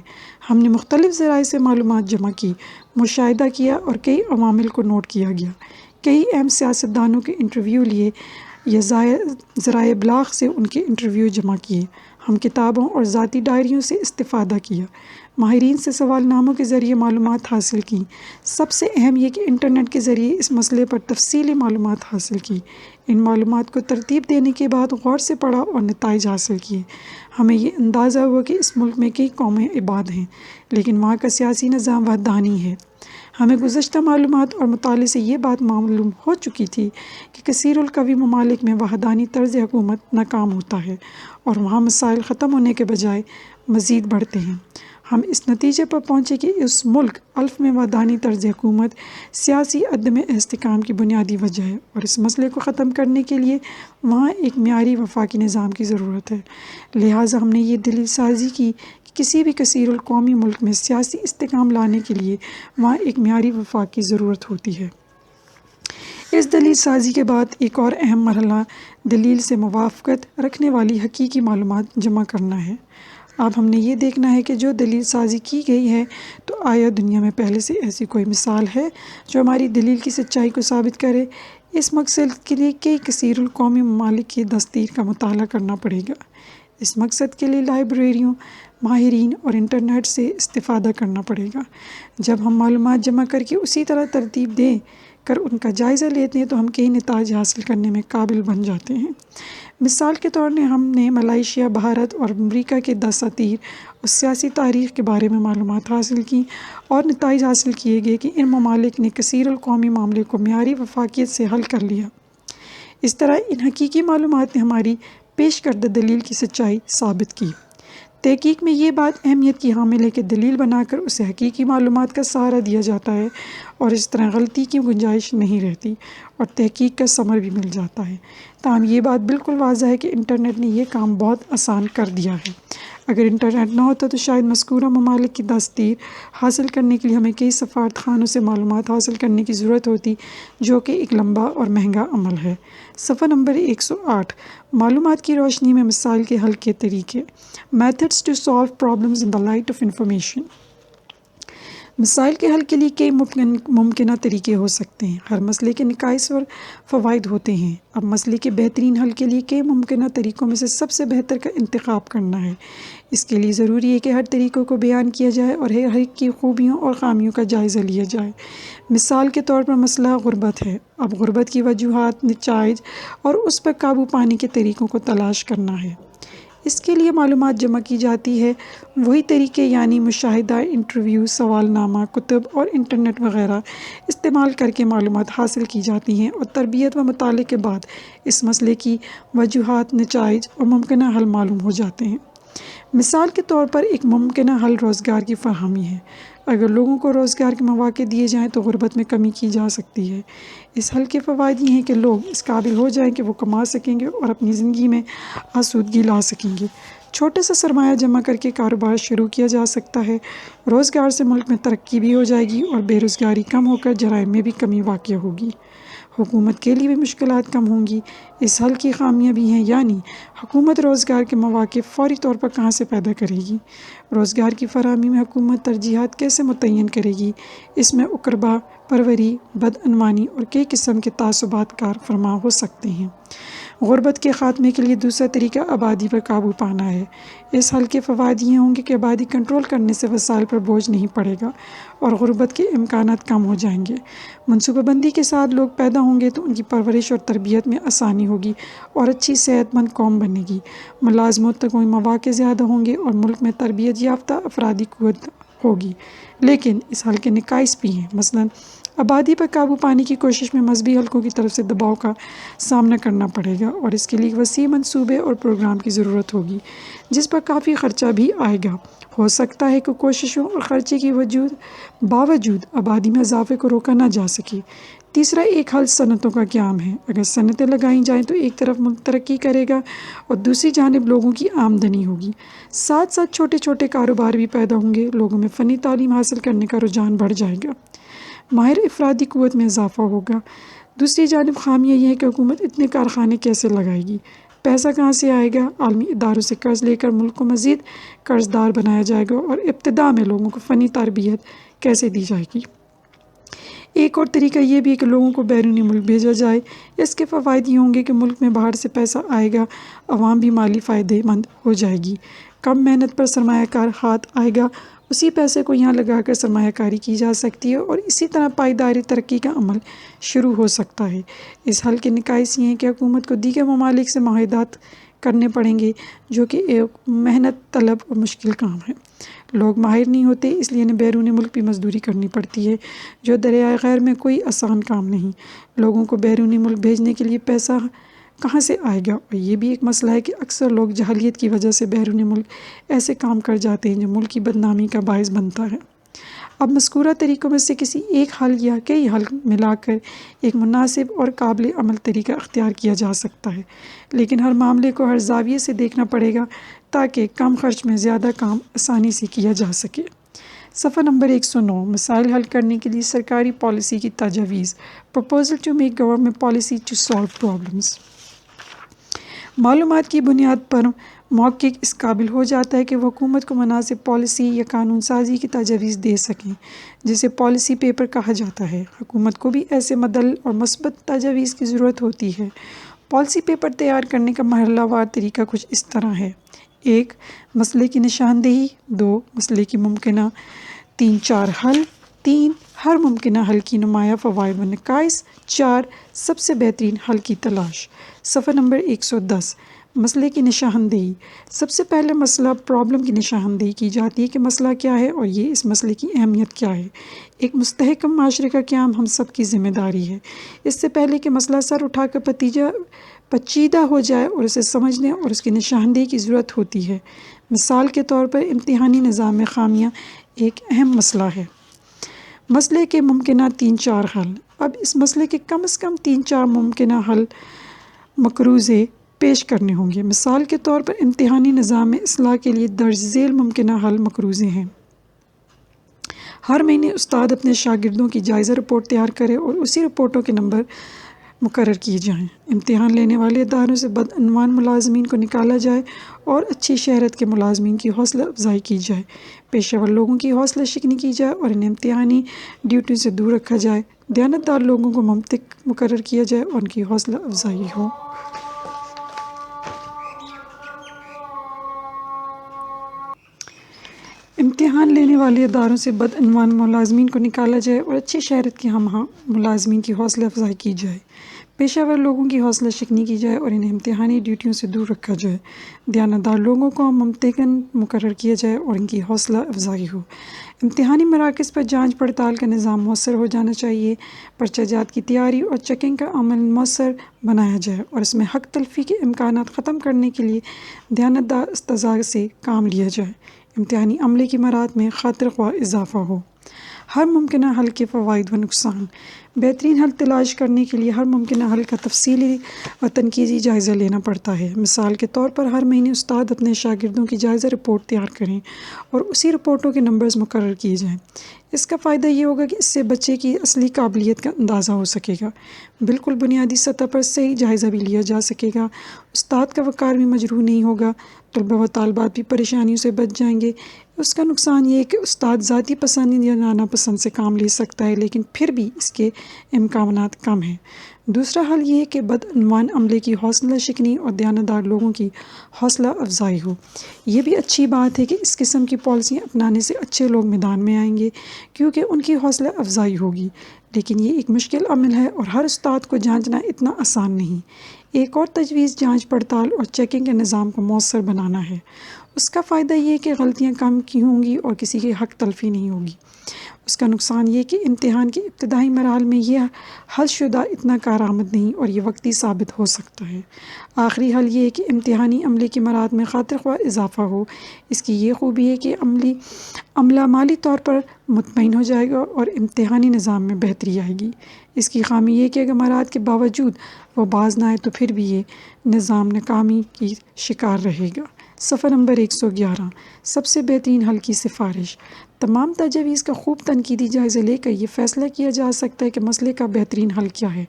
ہم نے مختلف ذرائع سے معلومات جمع کی، مشاہدہ کیا اور کئی عوامل کو نوٹ کیا گیا۔ کئی اہم سیاستدانوں کے انٹرویو لیے یا ذرائع ابلاغ سے ان کے انٹرویو جمع کیے۔ ہم کتابوں اور ذاتی ڈائریوں سے استفادہ کیا، ماہرین سے سوال ناموں کے ذریعے معلومات حاصل کی۔ سب سے اہم یہ کہ انٹرنیٹ کے ذریعے اس مسئلے پر تفصیلی معلومات حاصل کی۔ ان معلومات کو ترتیب دینے کے بعد غور سے پڑھا اور نتائج حاصل کیے۔ ہمیں یہ اندازہ ہوا کہ اس ملک میں کئی قومیں آباد ہیں، لیکن وہاں کا سیاسی نظام وحدانی ہے۔ ہمیں گزشتہ معلومات اور مطالعے سے یہ بات معلوم ہو چکی تھی کہ کثیر القوی ممالک میں وحدانی طرز حکومت ناکام ہوتا ہے اور وہاں مسائل ختم ہونے کے بجائے مزید بڑھتے ہیں۔ ہم اس نتیجے پر پہنچے کہ اس ملک الف میں وحدانی طرز حکومت سیاسی عدم استحکام کی بنیادی وجہ ہے اور اس مسئلے کو ختم کرنے کے لیے وہاں ایک معیاری وفاقی نظام کی ضرورت ہے۔ لہٰذا ہم نے یہ دلیل سازی کی کہ کسی بھی کثیر القومی ملک میں سیاسی استحکام لانے کے لیے وہاں ایک معیاری وفاق کی ضرورت ہوتی ہے۔ اس دلیل سازی کے بعد ایک اور اہم مرحلہ دلیل سے موافقت رکھنے والی حقیقی معلومات جمع کرنا ہے۔ اب ہم نے یہ دیکھنا ہے کہ جو دلیل سازی کی گئی ہے تو آیا دنیا میں پہلے سے ایسی کوئی مثال ہے جو ہماری دلیل کی سچائی کو ثابت کرے۔ اس مقصد کے لیے کئی کثیر القومی ممالک کی دستور کا مطالعہ کرنا پڑے گا۔ اس مقصد کے لیے لائبریریوں، ماہرین اور انٹرنیٹ سے استفادہ کرنا پڑے گا۔ جب ہم معلومات جمع کر کے اسی طرح ترتیب دے کر ان کا جائزہ لیتے ہیں تو ہم کئی نتائج حاصل کرنے میں قابل بن جاتے ہیں۔ مثال کے طور پر ہم نے ملائیشیا، بھارت اور امریکہ کے دساتیر اور سیاسی تاریخ کے بارے میں معلومات حاصل کی اور نتائج حاصل کیے گئے کہ ان ممالک نے کثیر القومی معاملے کو معیاری وفاقیت سے حل کر لیا۔ اس طرح ان حقیقی معلومات نے ہماری پیش کردہ دلیل کی سچائی ثابت کی۔ تحقیق میں یہ بات اہمیت کی حامل ہے کہ دلیل بنا کر اسے حقیقی معلومات کا سہارا دیا جاتا ہے اور اس طرح غلطی کی گنجائش نہیں رہتی اور تحقیق کا ثمر بھی مل جاتا ہے۔ تاہم یہ بات بالکل واضح ہے کہ انٹرنیٹ نے یہ کام بہت آسان کر دیا ہے۔ اگر انٹرنیٹ نہ ہوتا تو شاید مذکورہ ممالک کی دستور حاصل کرنے کے لیے ہمیں کئی سفارت خانوں سے معلومات حاصل کرنے کی ضرورت ہوتی، جو کہ ایک لمبا اور مہنگا عمل ہے۔ صفحہ نمبر 108، معلومات کی روشنی میں مسائل کے حل کے طریقے، methods to solve problems in the light of information. مسائل کے حل کے لیے کئی ممکنہ طریقے ہو سکتے ہیں۔ ہر مسئلے کے نقائص اور فوائد ہوتے ہیں۔ اب مسئلے کے بہترین حل کے لیے کئی ممکنہ طریقوں میں سے سب سے بہتر کا انتخاب کرنا ہے۔ اس کے لیے ضروری ہے کہ ہر طریقوں کو بیان کیا جائے اور ہر ایک کی خوبیوں اور خامیوں کا جائزہ لیا جائے۔ مثال کے طور پر مسئلہ غربت ہے۔ اب غربت کی وجوہات، نتائج اور اس پر قابو پانے کے طریقوں کو تلاش کرنا ہے۔ اس کے لیے معلومات جمع کی جاتی ہے۔ وہی طریقے یعنی مشاہدہ، انٹرویو، سوال نامہ، کتب اور انٹرنیٹ وغیرہ استعمال کر کے معلومات حاصل کی جاتی ہیں اور تربیت و مطالعے کے بعد اس مسئلے کی وجوہات، نتائج اور ممکنہ حل معلوم ہو جاتے ہیں۔ مثال کے طور پر ایک ممکنہ حل روزگار کی فراہمی ہے۔ اگر لوگوں کو روزگار کے مواقع دیے جائیں تو غربت میں کمی کی جا سکتی ہے۔ اس حل کے فوائد یہ ہیں کہ لوگ اس قابل ہو جائیں کہ وہ کما سکیں گے اور اپنی زندگی میں آسودگی لا سکیں گے۔ چھوٹے سا سرمایہ جمع کر کے کاروبار شروع کیا جا سکتا ہے۔ روزگار سے ملک میں ترقی بھی ہو جائے گی اور بے روزگاری کم ہو کر جرائم میں بھی کمی واقع ہوگی۔ حکومت کے لیے بھی مشکلات کم ہوں گی۔ اس حل کی خامیاں بھی ہیں، یعنی حکومت روزگار کے مواقع فوری طور پر کہاں سے پیدا کرے گی؟ روزگار کی فراہمی میں حکومت ترجیحات کیسے متعین کرے گی؟ اس میں اقربا پروری، بدعنوانی اور کئی قسم کے تعصبات کار فرما ہو سکتے ہیں۔ غربت کے خاتمے کے لیے دوسرا طریقہ آبادی پر قابو پانا ہے۔ اس حل کے فوائد یہ ہوں گے کہ آبادی کنٹرول کرنے سے وسائل پر بوجھ نہیں پڑے گا اور غربت کے امکانات کم ہو جائیں گے۔ منصوبہ بندی کے ساتھ لوگ پیدا ہوں گے تو ان کی پرورش اور تربیت میں آسانی ہوگی اور اچھی صحت مند قوم بنے گی۔ ملازمت تک مواقع زیادہ ہوں گے اور ملک میں تربیت یافتہ افرادی قوت ہوگی۔ لیکن اس حل کے نقائص بھی ہیں، مثلاً آبادی پر قابو پانے کی کوشش میں مذہبی حلقوں کی طرف سے دباؤ کا سامنا کرنا پڑے گا اور اس کے لیے وسیع منصوبے اور پروگرام کی ضرورت ہوگی جس پر کافی خرچہ بھی آئے گا۔ ہو سکتا ہے کہ کوششوں اور خرچے کی باوجود آبادی میں اضافے کو روکا نہ جا سکے۔ تیسرا ایک حل صنعتوں کا قیام ہے۔ اگر صنعتیں لگائی جائیں تو ایک طرف ملک ترقی کرے گا اور دوسری جانب لوگوں کی آمدنی ہوگی۔ ساتھ ساتھ چھوٹے چھوٹے کاروبار بھی پیدا ہوں گے، لوگوں میں فنی تعلیم حاصل کرنے کا رجحان بڑھ جائے گا، ماہر افرادی قوت میں اضافہ ہوگا۔ دوسری جانب خامیاں یہ ہے کہ حکومت اتنے کارخانے کیسے لگائے گی؟ پیسہ کہاں سے آئے گا؟ عالمی اداروں سے قرض لے کر ملک کو مزید قرض دار بنایا جائے گا اور ابتدا میں لوگوں کو فنی تربیت کیسے دی جائے گی؟ ایک اور طریقہ یہ بھی ہے کہ لوگوں کو بیرونی ملک بھیجا جائے۔ اس کے فوائد یہ ہوں گے کہ ملک میں باہر سے پیسہ آئے گا، عوام بھی مالی فائدے مند ہو جائے گی، کم محنت پر سرمایہ کار ہاتھ آئے گا، اسی پیسے کو یہاں لگا کر سرمایہ کاری کی جا سکتی ہے اور اسی طرح پائیداری ترقی کا عمل شروع ہو سکتا ہے۔ اس حل کے نقائص یہ ہیں کہ حکومت کو دیگر ممالک سے معاہدات کرنے پڑیں گے جو کہ ایک محنت طلب اور مشکل کام ہے۔ لوگ ماہر نہیں ہوتے، اس لیے انہیں بیرون ملک بھی مزدوری کرنی پڑتی ہے جو دریائے خیر میں کوئی آسان کام نہیں۔ لوگوں کو بیرون ملک بھیجنے کے لیے پیسہ کہاں سے آئے گا؟ اور یہ بھی ایک مسئلہ ہے کہ اکثر لوگ جہلیت کی وجہ سے بیرون ملک ایسے کام کر جاتے ہیں جو ملک کی بدنامی کا باعث بنتا ہے۔ اب مذکورہ طریقوں میں سے کسی ایک حل یا کئی حل ملا کر ایک مناسب اور قابل عمل طریقہ اختیار کیا جا سکتا ہے، لیکن ہر معاملے کو ہر زاویے سے دیکھنا پڑے گا تاکہ کم خرچ میں زیادہ کام آسانی سے کیا جا سکے۔ صفحہ نمبر 109، مسائل حل کرنے کے لیے سرکاری پالیسی کی تجاویز، proposal to make government policy to solve problems. معلومات کی بنیاد پر محقق اس قابل ہو جاتا ہے کہ وہ حکومت کو مناسب پالیسی یا قانون سازی کی تجاویز دے سکیں، جسے پالیسی پیپر کہا جاتا ہے۔ حکومت کو بھی ایسے مدل اور مثبت تجاویز کی ضرورت ہوتی ہے۔ پالیسی پیپر تیار کرنے کا مرحلہ وار طریقہ کچھ اس طرح ہے: 1 مسئلے کی نشاندہی، 2 مسئلے کی ممکنہ 3-4 حل، 3 ہر ممکنہ حل کی نمایاں فوائد و نقائص، 4 سب سے بہترین حل کی تلاش۔ صفحہ نمبر 110، مسئلے کی نشاندہی۔ سب سے پہلے مسئلہ پرابلم کی نشاندہی کی جاتی ہے کہ مسئلہ کیا ہے اور یہ اس مسئلے کی اہمیت کیا ہے۔ ایک مستحکم معاشرے کا قیام ہم سب کی ذمہ داری ہے۔ اس سے پہلے کہ مسئلہ سر اٹھا کر پیچیدہ ہو جائے اور اسے سمجھنے اور اس کی نشاندہی کی ضرورت ہوتی ہے۔ مثال کے طور پر امتحانی نظام میں خامیاں ایک اہم مسئلہ ہے۔ مسئلے کے ممکنہ 3-4 حل۔ اب اس مسئلے کے کم از کم 3-4 ممکنہ حل مقروضے پیش کرنے ہوں گے۔ مثال کے طور پر امتحانی نظام میں اصلاح کے لیے درج ذیل ممکنہ حل مقروضے ہیں: ہر مہینے استاد اپنے شاگردوں کی جائزہ رپورٹ تیار کرے اور اسی رپورٹوں کے نمبر مقرر کیے جائیں۔ امتحان لینے والے اداروں سے بدعنوان ملازمین کو نکالا جائے اور اچھی شہرت کے ملازمین کی حوصلہ افزائی کی جائے۔ پیشہ ور لوگوں کی حوصلہ شکنی کی جائے اور انہیں امتحانی ڈیوٹیوں سے دور رکھا جائے۔ دیانتدار لوگوں کو منطق مقرر کیا جائے اور ان کی حوصلہ افزائی ہو۔ امتحان لینے والے اداروں سے بدعنوان ملازمین کو نکالا جائے اور اچھی شہرت کے ہم ملازمین کی حوصلہ افزائی کی جائے۔ پیشہ ور لوگوں کی حوصلہ شکنی کی جائے اور انہیں امتحانی ڈیوٹیوں سے دور رکھا جائے۔ دیانتدار لوگوں کو منطقاً مقرر کیا جائے اور ان کی حوصلہ افزائی ہو۔ امتحانی مراکز پر جانچ پڑتال کا نظام مؤثر ہو جانا چاہیے۔ پرچہ جات کی تیاری اور چیکنگ کا عمل مؤثر بنایا جائے اور اس میں حق تلفی کے امکانات ختم کرنے کے لیے دیانتدار اساتذہ سے کام لیا جائے۔ امتحانی عملے کی مہارت میں خاطر خواہ اضافہ ہو۔ ہر ممکنہ حل کے فوائد و نقصان۔ بہترین حل تلاش کرنے کے لیے ہر ممکنہ حل کا تفصیلی و تنقیدی جائزہ لینا پڑتا ہے۔ مثال کے طور پر ہر مہینے استاد اپنے شاگردوں کی جائزہ رپورٹ تیار کریں اور اسی رپورٹوں کے نمبرز مقرر کیے جائیں۔ اس کا فائدہ یہ ہوگا کہ اس سے بچے کی اصلی قابلیت کا اندازہ ہو سکے گا۔ بالکل بنیادی سطح پر صحیح جائزہ بھی لیا جا سکے گا، استاد کا وقار بھی مجروح نہیں ہوگا، طلبہ و طالبات بھی پریشانیوں سے بچ جائیں گے۔ اس کا نقصان یہ ہے کہ استاد ذاتی پسند یا نانا پسند سے کام لے سکتا ہے، لیکن پھر بھی اس کے امکانات کم ہیں۔ دوسرا حل یہ ہے کہ بدعنوان عملے کی حوصلہ شکنی اور دیانتدار لوگوں کی حوصلہ افزائی ہو۔ یہ بھی اچھی بات ہے کہ اس قسم کی پالیسیاں اپنانے سے اچھے لوگ میدان میں آئیں گے کیونکہ ان کی حوصلہ افزائی ہوگی، لیکن یہ ایک مشکل عمل ہے اور ہر استاد کو جانچنا اتنا آسان نہیں۔ ایک اور تجویز جانچ پڑتال اور چیکنگ کے نظام کو مؤثر بنانا ہے۔ اس کا فائدہ یہ ہے کہ غلطیاں کم کی ہوں گی اور کسی کی حق تلفی نہیں ہوگی۔ اس کا نقصان یہ کہ امتحان کے ابتدائی مراحل میں یہ حل شدہ اتنا کارآمد نہیں اور یہ وقتی ثابت ہو سکتا ہے۔ آخری حل یہ ہے کہ امتحانی عملے کی مراحت میں خاطر خواہ اضافہ ہو۔ اس کی یہ خوبی ہے کہ عملہ مالی طور پر مطمئن ہو جائے گا اور امتحانی نظام میں بہتری آئے گی۔ اس کی خامی یہ کہ اگر مراحت کے باوجود وہ باز نہ آئے تو پھر بھی یہ نظام ناکامی کی شکار رہے گا۔ صفحہ نمبر 111 سب سے بہترین حل کی سفارش۔ تمام تجاویز کا خوب تنقیدی جائزہ لے کر یہ فیصلہ کیا جا سکتا ہے کہ مسئلے کا بہترین حل کیا ہے۔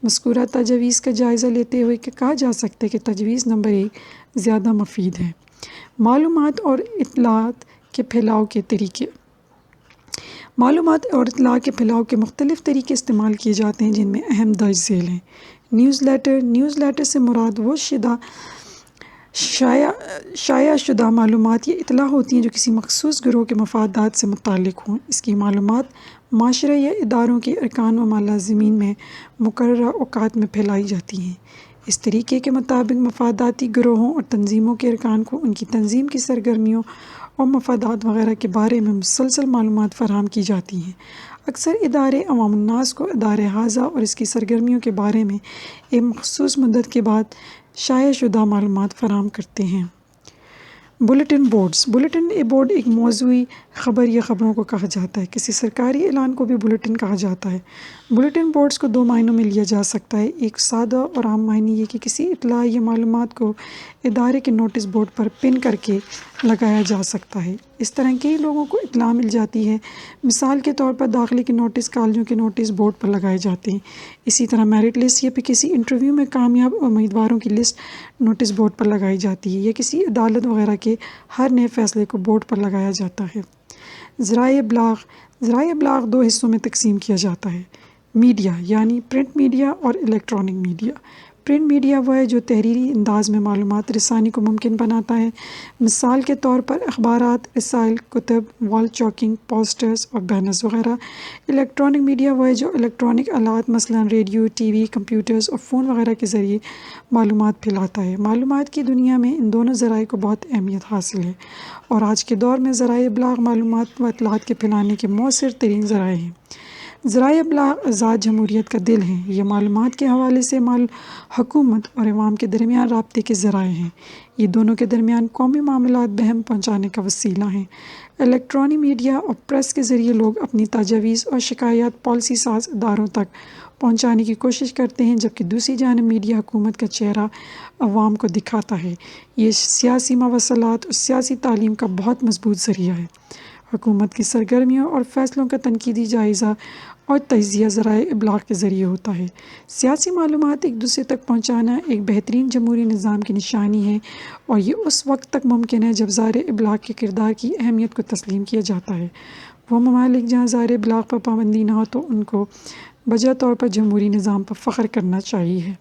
مذکورہ تجاویز کا جائزہ لیتے ہوئے کہا جا سکتا ہے کہ تجویز نمبر 1 زیادہ مفید ہے۔ معلومات اور اطلاعات کے پھیلاؤ کے طریقے۔ معلومات اور اطلاع کے پھیلاؤ کے مختلف طریقے استعمال کیے جاتے ہیں، جن میں اہم درج ذیل ہیں۔ News letter. نیوز لیٹر سے مراد وہ شائع شدہ معلومات یا اطلاع ہوتی ہیں جو کسی مخصوص گروہ کے مفادات سے متعلق ہوں۔ اس کی معلومات معاشرہ یا اداروں کے ارکان و ملازمین میں مقررہ اوقات میں پھیلائی جاتی ہیں۔ اس طریقے کے مطابق مفاداتی گروہوں اور تنظیموں کے ارکان کو ان کی تنظیم کی سرگرمیوں اور مفادات وغیرہ کے بارے میں مسلسل معلومات فراہم کی جاتی ہیں۔ اکثر ادارے عوام الناس کو ادارہ ہذا اور اس کی سرگرمیوں کے بارے میں ایک مخصوص مدت کے بعد شائع شدہ معلومات فراہم کرتے ہیں۔ Bulletin boards. بلیٹن بورڈ ایک موضوعی خبر یا خبروں کو کہا جاتا ہے۔ کسی سرکاری اعلان کو بھی بلیٹن کہا جاتا ہے۔ بلیٹن بورڈز کو دو معنوں میں لیا جا سکتا ہے۔ ایک سادہ اور عام معنی یہ کہ کسی اطلاع یا معلومات کو ادارے کے نوٹس بورڈ پر پن کر کے لگایا جا سکتا ہے۔ اس طرح کئی لوگوں کو اطلاع مل جاتی ہے۔ مثال کے طور پر داخلے کے نوٹس کالجوں کے نوٹس بورڈ پر لگائے جاتے ہیں۔ اسی طرح میرٹ لسٹ یا کسی انٹرویو میں کامیاب امیدواروں کی لسٹ نوٹس بورڈ پر لگائی جاتی ہے، یا کسی عدالت وغیرہ کے ہر نئے فیصلے کو بورڈ پر لگایا جاتا ہے۔ ذرائع ابلاغ۔ ذرائع ابلاغ دو حصوں میں تقسیم کیا جاتا ہے: میڈیا یعنی پرنٹ میڈیا اور الیکٹرانک میڈیا۔ پرنٹ میڈیا وہ ہے جو تحریری انداز میں معلومات رسانی کو ممکن بناتا ہے، مثال کے طور پر اخبارات، رسائل، کتب، وال چاکنگ، پوسٹرز اور بینرز وغیرہ۔ الیکٹرانک میڈیا وہ ہے جو الیکٹرانک آلات مثلاً ریڈیو، ٹی وی، کمپیوٹرز اور فون وغیرہ کے ذریعے معلومات پھیلاتا ہے۔ معلومات کی دنیا میں ان دونوں ذرائع کو بہت اہمیت حاصل ہے، اور آج کے دور میں ذرائع ابلاغ معلومات و اطلاعات کے پھیلانے کے مؤثر ترین ذرائع ہیں۔ ذرائع ابلاغ آزاد جمہوریت کا دل ہیں۔ یہ معلومات کے حوالے سے حکومت اور عوام کے درمیان رابطے کے ذرائع ہیں۔ یہ دونوں کے درمیان قومی معاملات بہم پہنچانے کا وسیلہ ہیں۔ الیکٹرانک میڈیا اور پریس کے ذریعے لوگ اپنی تجاویز اور شکایات پالیسی ساز اداروں تک پہنچانے کی کوشش کرتے ہیں، جبکہ دوسری جانب میڈیا حکومت کا چہرہ عوام کو دکھاتا ہے۔ یہ سیاسی مواصلات اور سیاسی تعلیم کا بہت مضبوط ذریعہ ہے۔ حکومت کی سرگرمیوں اور فیصلوں کا تنقیدی جائزہ اور تجزیہ ذرائع ابلاغ کے ذریعے ہوتا ہے۔ سیاسی معلومات ایک دوسرے تک پہنچانا ایک بہترین جمہوری نظام کی نشانی ہے، اور یہ اس وقت تک ممکن ہے جب ذرائع ابلاغ کے کردار کی اہمیت کو تسلیم کیا جاتا ہے۔ وہ ممالک جہاں ذرائع ابلاغ پر پابندی نہ ہو تو ان کو بجا طور پر جمہوری نظام پر فخر کرنا چاہیے۔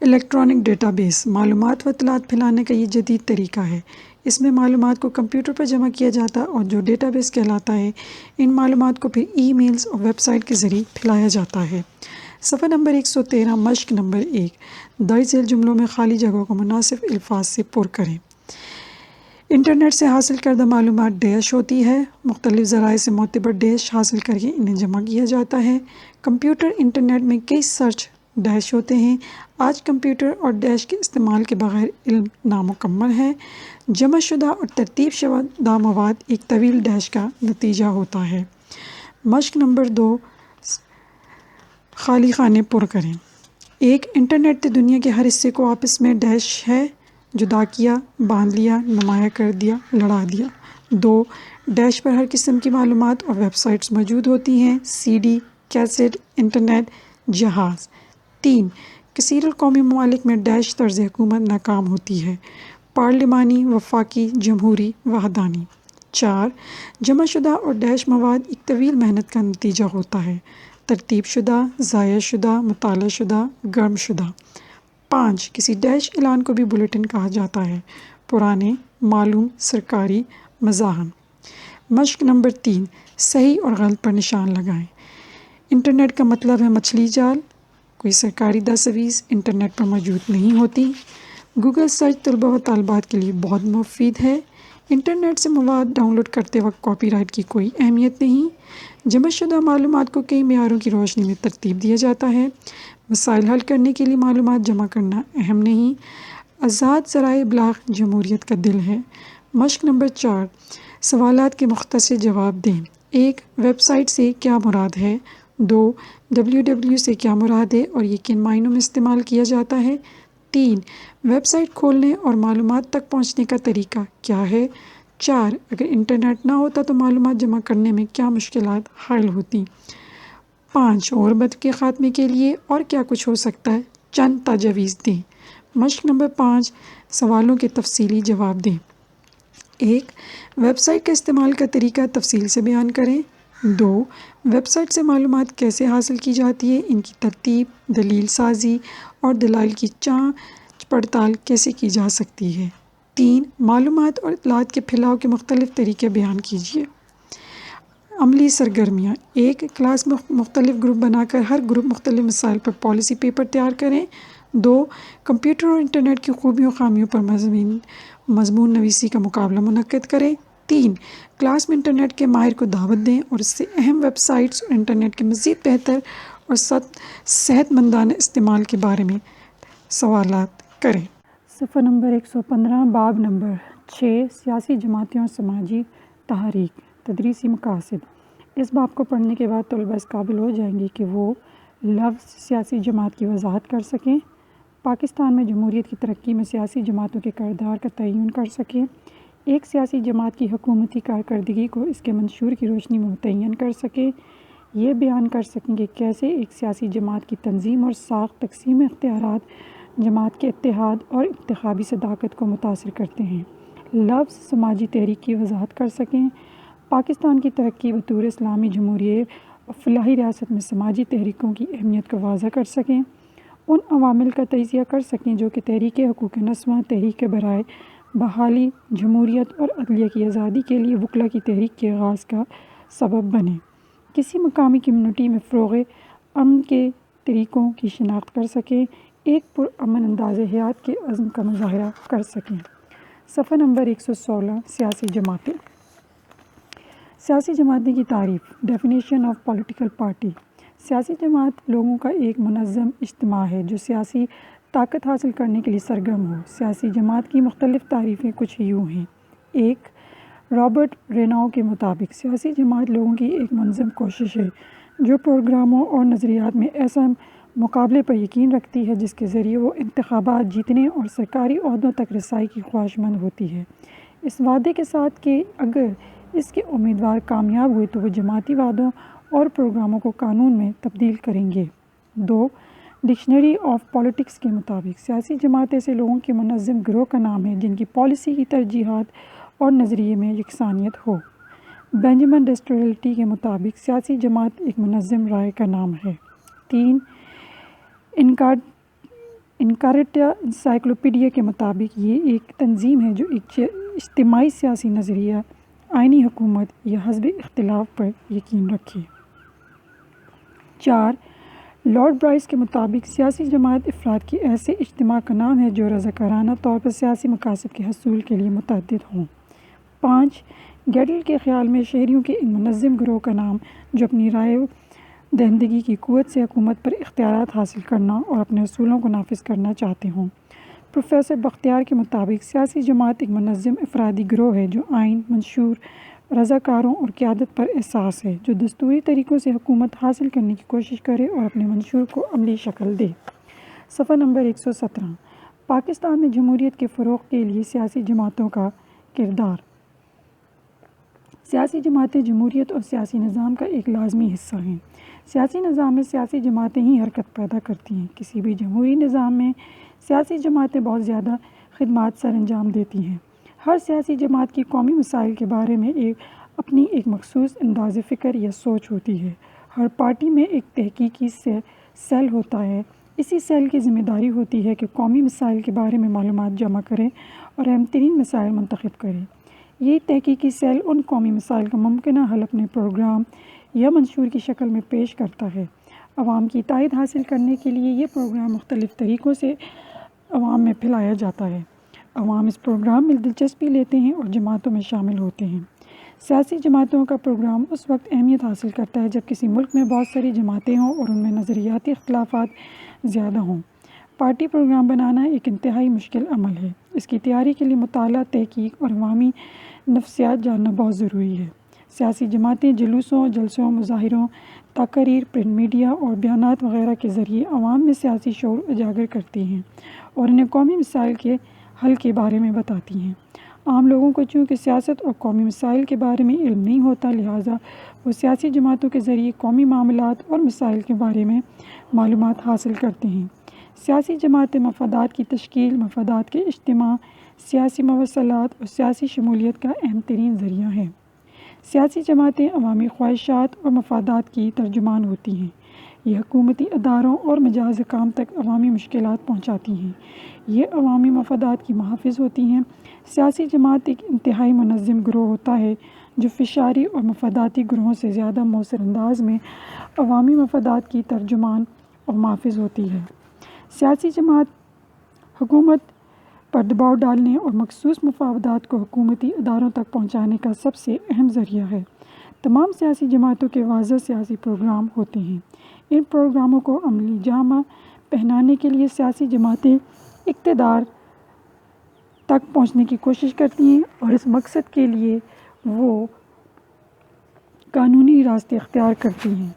Electronic data base. معلومات و اطلاعات پھیلانے کا یہ جدید طریقہ ہے۔ اس میں معلومات کو کمپیوٹر پر جمع کیا جاتا ہے اور جو ڈیٹا بیس کہلاتا ہے، ان معلومات کو پھر ای میلز اور ویب سائٹ کے ذریعے پھیلایا جاتا ہے۔ صفحہ نمبر 113 مشق نمبر 1 درج ذیل جملوں میں خالی جگہوں کو مناسب الفاظ سے پر کریں۔ انٹرنیٹ سے حاصل کردہ معلومات ڈیش ہوتی ہے۔ مختلف ذرائع سے معتبر ڈیش حاصل کر کے انہیں جمع کیا جاتا ہے۔ کمپیوٹر انٹرنیٹ میں کئی سرچ ڈیش ہوتے ہیں۔ آج کمپیوٹر اور ڈیش کے استعمال کے بغیر علم نامکمل ہے۔ جمع شدہ اور ترتیب شدہ مواد ایک طویل ڈیش کا نتیجہ ہوتا ہے۔ مشق نمبر 2 خالی خانے پر کریں۔ 1 انٹرنیٹ نے دنیا کے ہر حصے کو آپس میں ڈیش ہے جدا کیا، باندھ لیا، نمایاں کر دیا، لڑا دیا۔ 2 ڈیش پر ہر قسم کی معلومات اور ویب سائٹس موجود ہوتی ہیں: سی ڈی، کیسٹ، انٹرنیٹ، جہاز۔ 3 کثیر القومی ممالک میں ڈیش طرز حکومت ناکام ہوتی ہے، پارلیمانی، وفاقی، جمہوری، وحدانی۔ 4 جمع شدہ اور ڈیش مواد ایک طویل محنت کا نتیجہ ہوتا ہے، ترتیب شدہ، ضائع شدہ، مطالعہ شدہ، گرم شدہ۔ 5 کسی ڈیش اعلان کو بھی بلیٹن کہا جاتا ہے، پرانے، معلوم، سرکاری، مزاحن۔ مشق نمبر 3 صحیح اور غلط پر نشان لگائیں۔ انٹرنیٹ کا مطلب ہے مچھلی جال، کوئی سرکاری دستاویز انٹرنیٹ پر موجود نہیں ہوتی۔ گوگل سرچ طلباء و طالبات کے لیے بہت مفید ہے۔ انٹرنیٹ سے مواد ڈاؤن لوڈ کرتے وقت کاپی رائٹ کی کوئی اہمیت نہیں۔ جمع شدہ معلومات کو کئی معیاروں کی روشنی میں ترتیب دیا جاتا ہے۔ مسائل حل کرنے کے لیے معلومات جمع کرنا اہم نہیں۔ آزاد ذرائع ابلاغ جمہوریت کا دل ہے۔ مشق نمبر 4 سوالات کے مختصر جواب دیں۔ 1 ویب سائٹ سے کیا مراد ہے؟ 2 www سے کیا مراد ہے اور یہ کن معنوں میں استعمال کیا جاتا ہے؟ 3 ویب سائٹ کھولنے اور معلومات تک پہنچنے کا طریقہ کیا ہے؟ 4 اگر انٹرنیٹ نہ ہوتا تو معلومات جمع کرنے میں کیا مشکلات حائل ہوتی؟ 5 غربت کے خاتمے کے لیے اور کیا کچھ ہو سکتا ہے؟ چند تجاویز دیں۔ مشق نمبر 5 سوالوں کے تفصیلی جواب دیں۔ 1 ویب سائٹ کا استعمال کا طریقہ تفصیل سے بیان کریں۔ 2 ویب سائٹ سے معلومات کیسے حاصل کی جاتی ہے، ان کی ترتیب، دلیل سازی اور دلائل کی جانچ پڑتال کیسے کی جا سکتی ہے۔ 3 معلومات اور اطلاعات کے پھیلاؤ کے مختلف طریقے بیان کیجیے۔ عملی سرگرمیاں 1 کلاس میں مختلف گروپ بنا کر ہر گروپ مختلف مسائل پر پالیسی پیپر تیار کریں۔ 2 کمپیوٹر اور انٹرنیٹ کی خوبیوں خامیوں پر مضمون نویسی کا مقابلہ منعقد کریں۔ 3 کلاس میں انٹرنیٹ کے ماہر کو دعوت دیں اور اس سے اہم ویب سائٹس اور انٹرنیٹ کے مزید بہتر اور صحت مندانہ استعمال کے بارے میں سوالات کریں۔ صفحہ نمبر 115 باب نمبر 6 سیاسی جماعتیں اور سماجی تحریک تدریسی مقاصد۔ اس باب کو پڑھنے کے بعد طلباء اس قابل ہو جائیں گے کہ وہ لفظ سیاسی جماعت کی وضاحت کر سکیں، پاکستان میں جمہوریت کی ترقی میں سیاسی جماعتوں کے کردار کا تعین کر سکیں، ایک سیاسی جماعت کی حکومتی کارکردگی کو اس کے منشور کی روشنی میں متعین کر سکیں، یہ بیان کر سکیں کہ کیسے ایک سیاسی جماعت کی تنظیم اور ساخت تقسیم اختیارات جماعت کے اتحاد اور انتخابی صداقت کو متاثر کرتے ہیں۔ لفظ سماجی تحریک کی وضاحت کر سکیں، پاکستان کی ترقی بطور اسلامی جمہوریت اور فلاحی ریاست میں سماجی تحریکوں کی اہمیت کو واضح کر سکیں، ان عوامل کا تجزیہ کر سکیں جو کہ تحریک حقوق نسواں، تحریک برائے بحالی جمہوریت اور عدلیہ کی آزادی کے لیے وکلا کی تحریک کے آغاز کا سبب بنے، کسی مقامی کمیونٹی میں فروغ امن کے طریقوں کی شناخت کر سکیں، ایک پرامن انداز حیات کے عزم کا مظاہرہ کر سکیں۔ صفحہ نمبر 116 سیاسی جماعتیں۔ سیاسی جماعتیں کی تعریف۔ Definition of political party. سیاسی جماعت لوگوں کا ایک منظم اجتماع ہے جو سیاسی طاقت حاصل کرنے کے لیے سرگرم ہو۔ سیاسی جماعت کی مختلف تعریفیں کچھ یوں ہیں۔ 1 رابرٹ ریناؤ کے مطابق سیاسی جماعت لوگوں کی ایک منظم کوشش ہے جو پروگراموں اور نظریات میں ایسا مقابلے پر یقین رکھتی ہے جس کے ذریعے وہ انتخابات جیتنے اور سرکاری عہدوں تک رسائی کی خواہش مند ہوتی ہے، اس وعدے کے ساتھ کہ اگر اس کے امیدوار کامیاب ہوئے تو وہ جماعتی وعدوں اور پروگراموں کو قانون میں تبدیل کریں گے۔ 2 ڈکشنری آف پولیٹکس کے مطابق سیاسی جماعت ایسے لوگوں کے منظم گروہ کا نام ہے جن کی پالیسی کی ترجیحات اور نظریے میں یکسانیت ہو۔ بینجامن ڈسریلٹی کے مطابق سیاسی جماعت ایک منظم رائے کا نام ہے۔ 3 انکارٹا انسائکلوپیڈیا کے مطابق یہ ایک تنظیم ہے جو ایک اجتماعی سیاسی نظریہ، آئینی حکومت یا حزب اختلاف پر یقین رکھے۔ 4 لارڈ برائس کے مطابق سیاسی جماعت افراد کے ایسے اجتماع کا نام ہے جو رضاکارانہ طور پر سیاسی مقاصد کے حصول کے لیے متعدد ہوں۔ 5 گیڈل کے خیال میں شہریوں کے ایک منظم گروہ کا نام جو اپنی رائے دہندگی کی قوت سے حکومت پر اختیارات حاصل کرنا اور اپنے اصولوں کو نافذ کرنا چاہتے ہوں۔ پروفیسر بختیار کے مطابق سیاسی جماعت ایک منظم افرادی گروہ ہے جو آئین، منشور، رضاکاروں اور قیادت پر اساس ہے، جو دستوری طریقوں سے حکومت حاصل کرنے کی کوشش کرے اور اپنے منشور کو عملی شکل دے۔ صفحہ نمبر 117 پاکستان میں جمہوریت کے فروغ کے لیے سیاسی جماعتوں کا کردار۔ سیاسی جماعتیں جمہوریت اور سیاسی نظام کا ایک لازمی حصہ ہیں۔ سیاسی نظام میں سیاسی جماعتیں ہی حرکت پیدا کرتی ہیں۔ کسی بھی جمہوری نظام میں سیاسی جماعتیں بہت زیادہ خدمات سر انجام دیتی ہیں۔ ہر سیاسی جماعت کی قومی مسائل کے بارے میں اپنی ایک مخصوص انداز فکر یا سوچ ہوتی ہے۔ ہر پارٹی میں ایک تحقیقی سیل ہوتا ہے۔ اسی سیل کی ذمہ داری ہوتی ہے کہ قومی مسائل کے بارے میں معلومات جمع کرے اور اہم ترین مسائل منتخب کرے۔ یہ تحقیقی سیل ان قومی مسائل کا ممکنہ حل اپنے پروگرام یا منشور کی شکل میں پیش کرتا ہے۔ عوام کی تائید حاصل کرنے کے لیے یہ پروگرام مختلف طریقوں سے عوام میں پھیلایا جاتا ہے۔ عوام اس پروگرام میں دلچسپی لیتے ہیں اور جماعتوں میں شامل ہوتے ہیں۔ سیاسی جماعتوں کا پروگرام اس وقت اہمیت حاصل کرتا ہے جب کسی ملک میں بہت ساری جماعتیں ہوں اور ان میں نظریاتی اختلافات زیادہ ہوں۔ پارٹی پروگرام بنانا ایک انتہائی مشکل عمل ہے۔ اس کی تیاری کے لیے مطالعہ، تحقیق اور عوامی نفسیات جاننا بہت ضروری ہے۔ سیاسی جماعتیں جلوسوں، جلسوں، مظاہروں، تقاریر، پرنٹ میڈیا اور بیانات وغیرہ کے ذریعے عوام میں سیاسی شعور اجاگر کرتی ہیں اور انہیں قومی مسائل کے حل کے بارے میں بتاتی ہیں۔ عام لوگوں کو چونکہ سیاست اور قومی مسائل کے بارے میں علم نہیں ہوتا، لہٰذا وہ سیاسی جماعتوں کے ذریعے قومی معاملات اور مسائل کے بارے میں معلومات حاصل کرتے ہیں۔ سیاسی جماعتیں مفادات کی تشکیل، مفادات کے اجتماع، سیاسی مواصلات اور سیاسی شمولیت کا اہم ترین ذریعہ ہیں۔ سیاسی جماعتیں عوامی خواہشات اور مفادات کی ترجمان ہوتی ہیں۔ یہ حکومتی اداروں اور مجاز حکام تک عوامی مشکلات پہنچاتی ہیں۔ یہ عوامی مفادات کی محافظ ہوتی ہیں۔ سیاسی جماعت ایک انتہائی منظم گروہ ہوتا ہے جو فشاری اور مفاداتی گروہوں سے زیادہ مؤثر انداز میں عوامی مفادات کی ترجمان اور محافظ ہوتی ہے۔ سیاسی جماعت حکومت پر دباؤ ڈالنے اور مخصوص مفادات کو حکومتی اداروں تک پہنچانے کا سب سے اہم ذریعہ ہے۔ تمام سیاسی جماعتوں کے واضح سیاسی پروگرام ہوتے ہیں۔ ان پروگراموں کو عملی جامہ پہنانے کے لیے سیاسی جماعتیں اقتدار تک پہنچنے کی کوشش کرتی ہیں اور اس مقصد کے لیے وہ قانونی راستے اختیار کرتی ہیں۔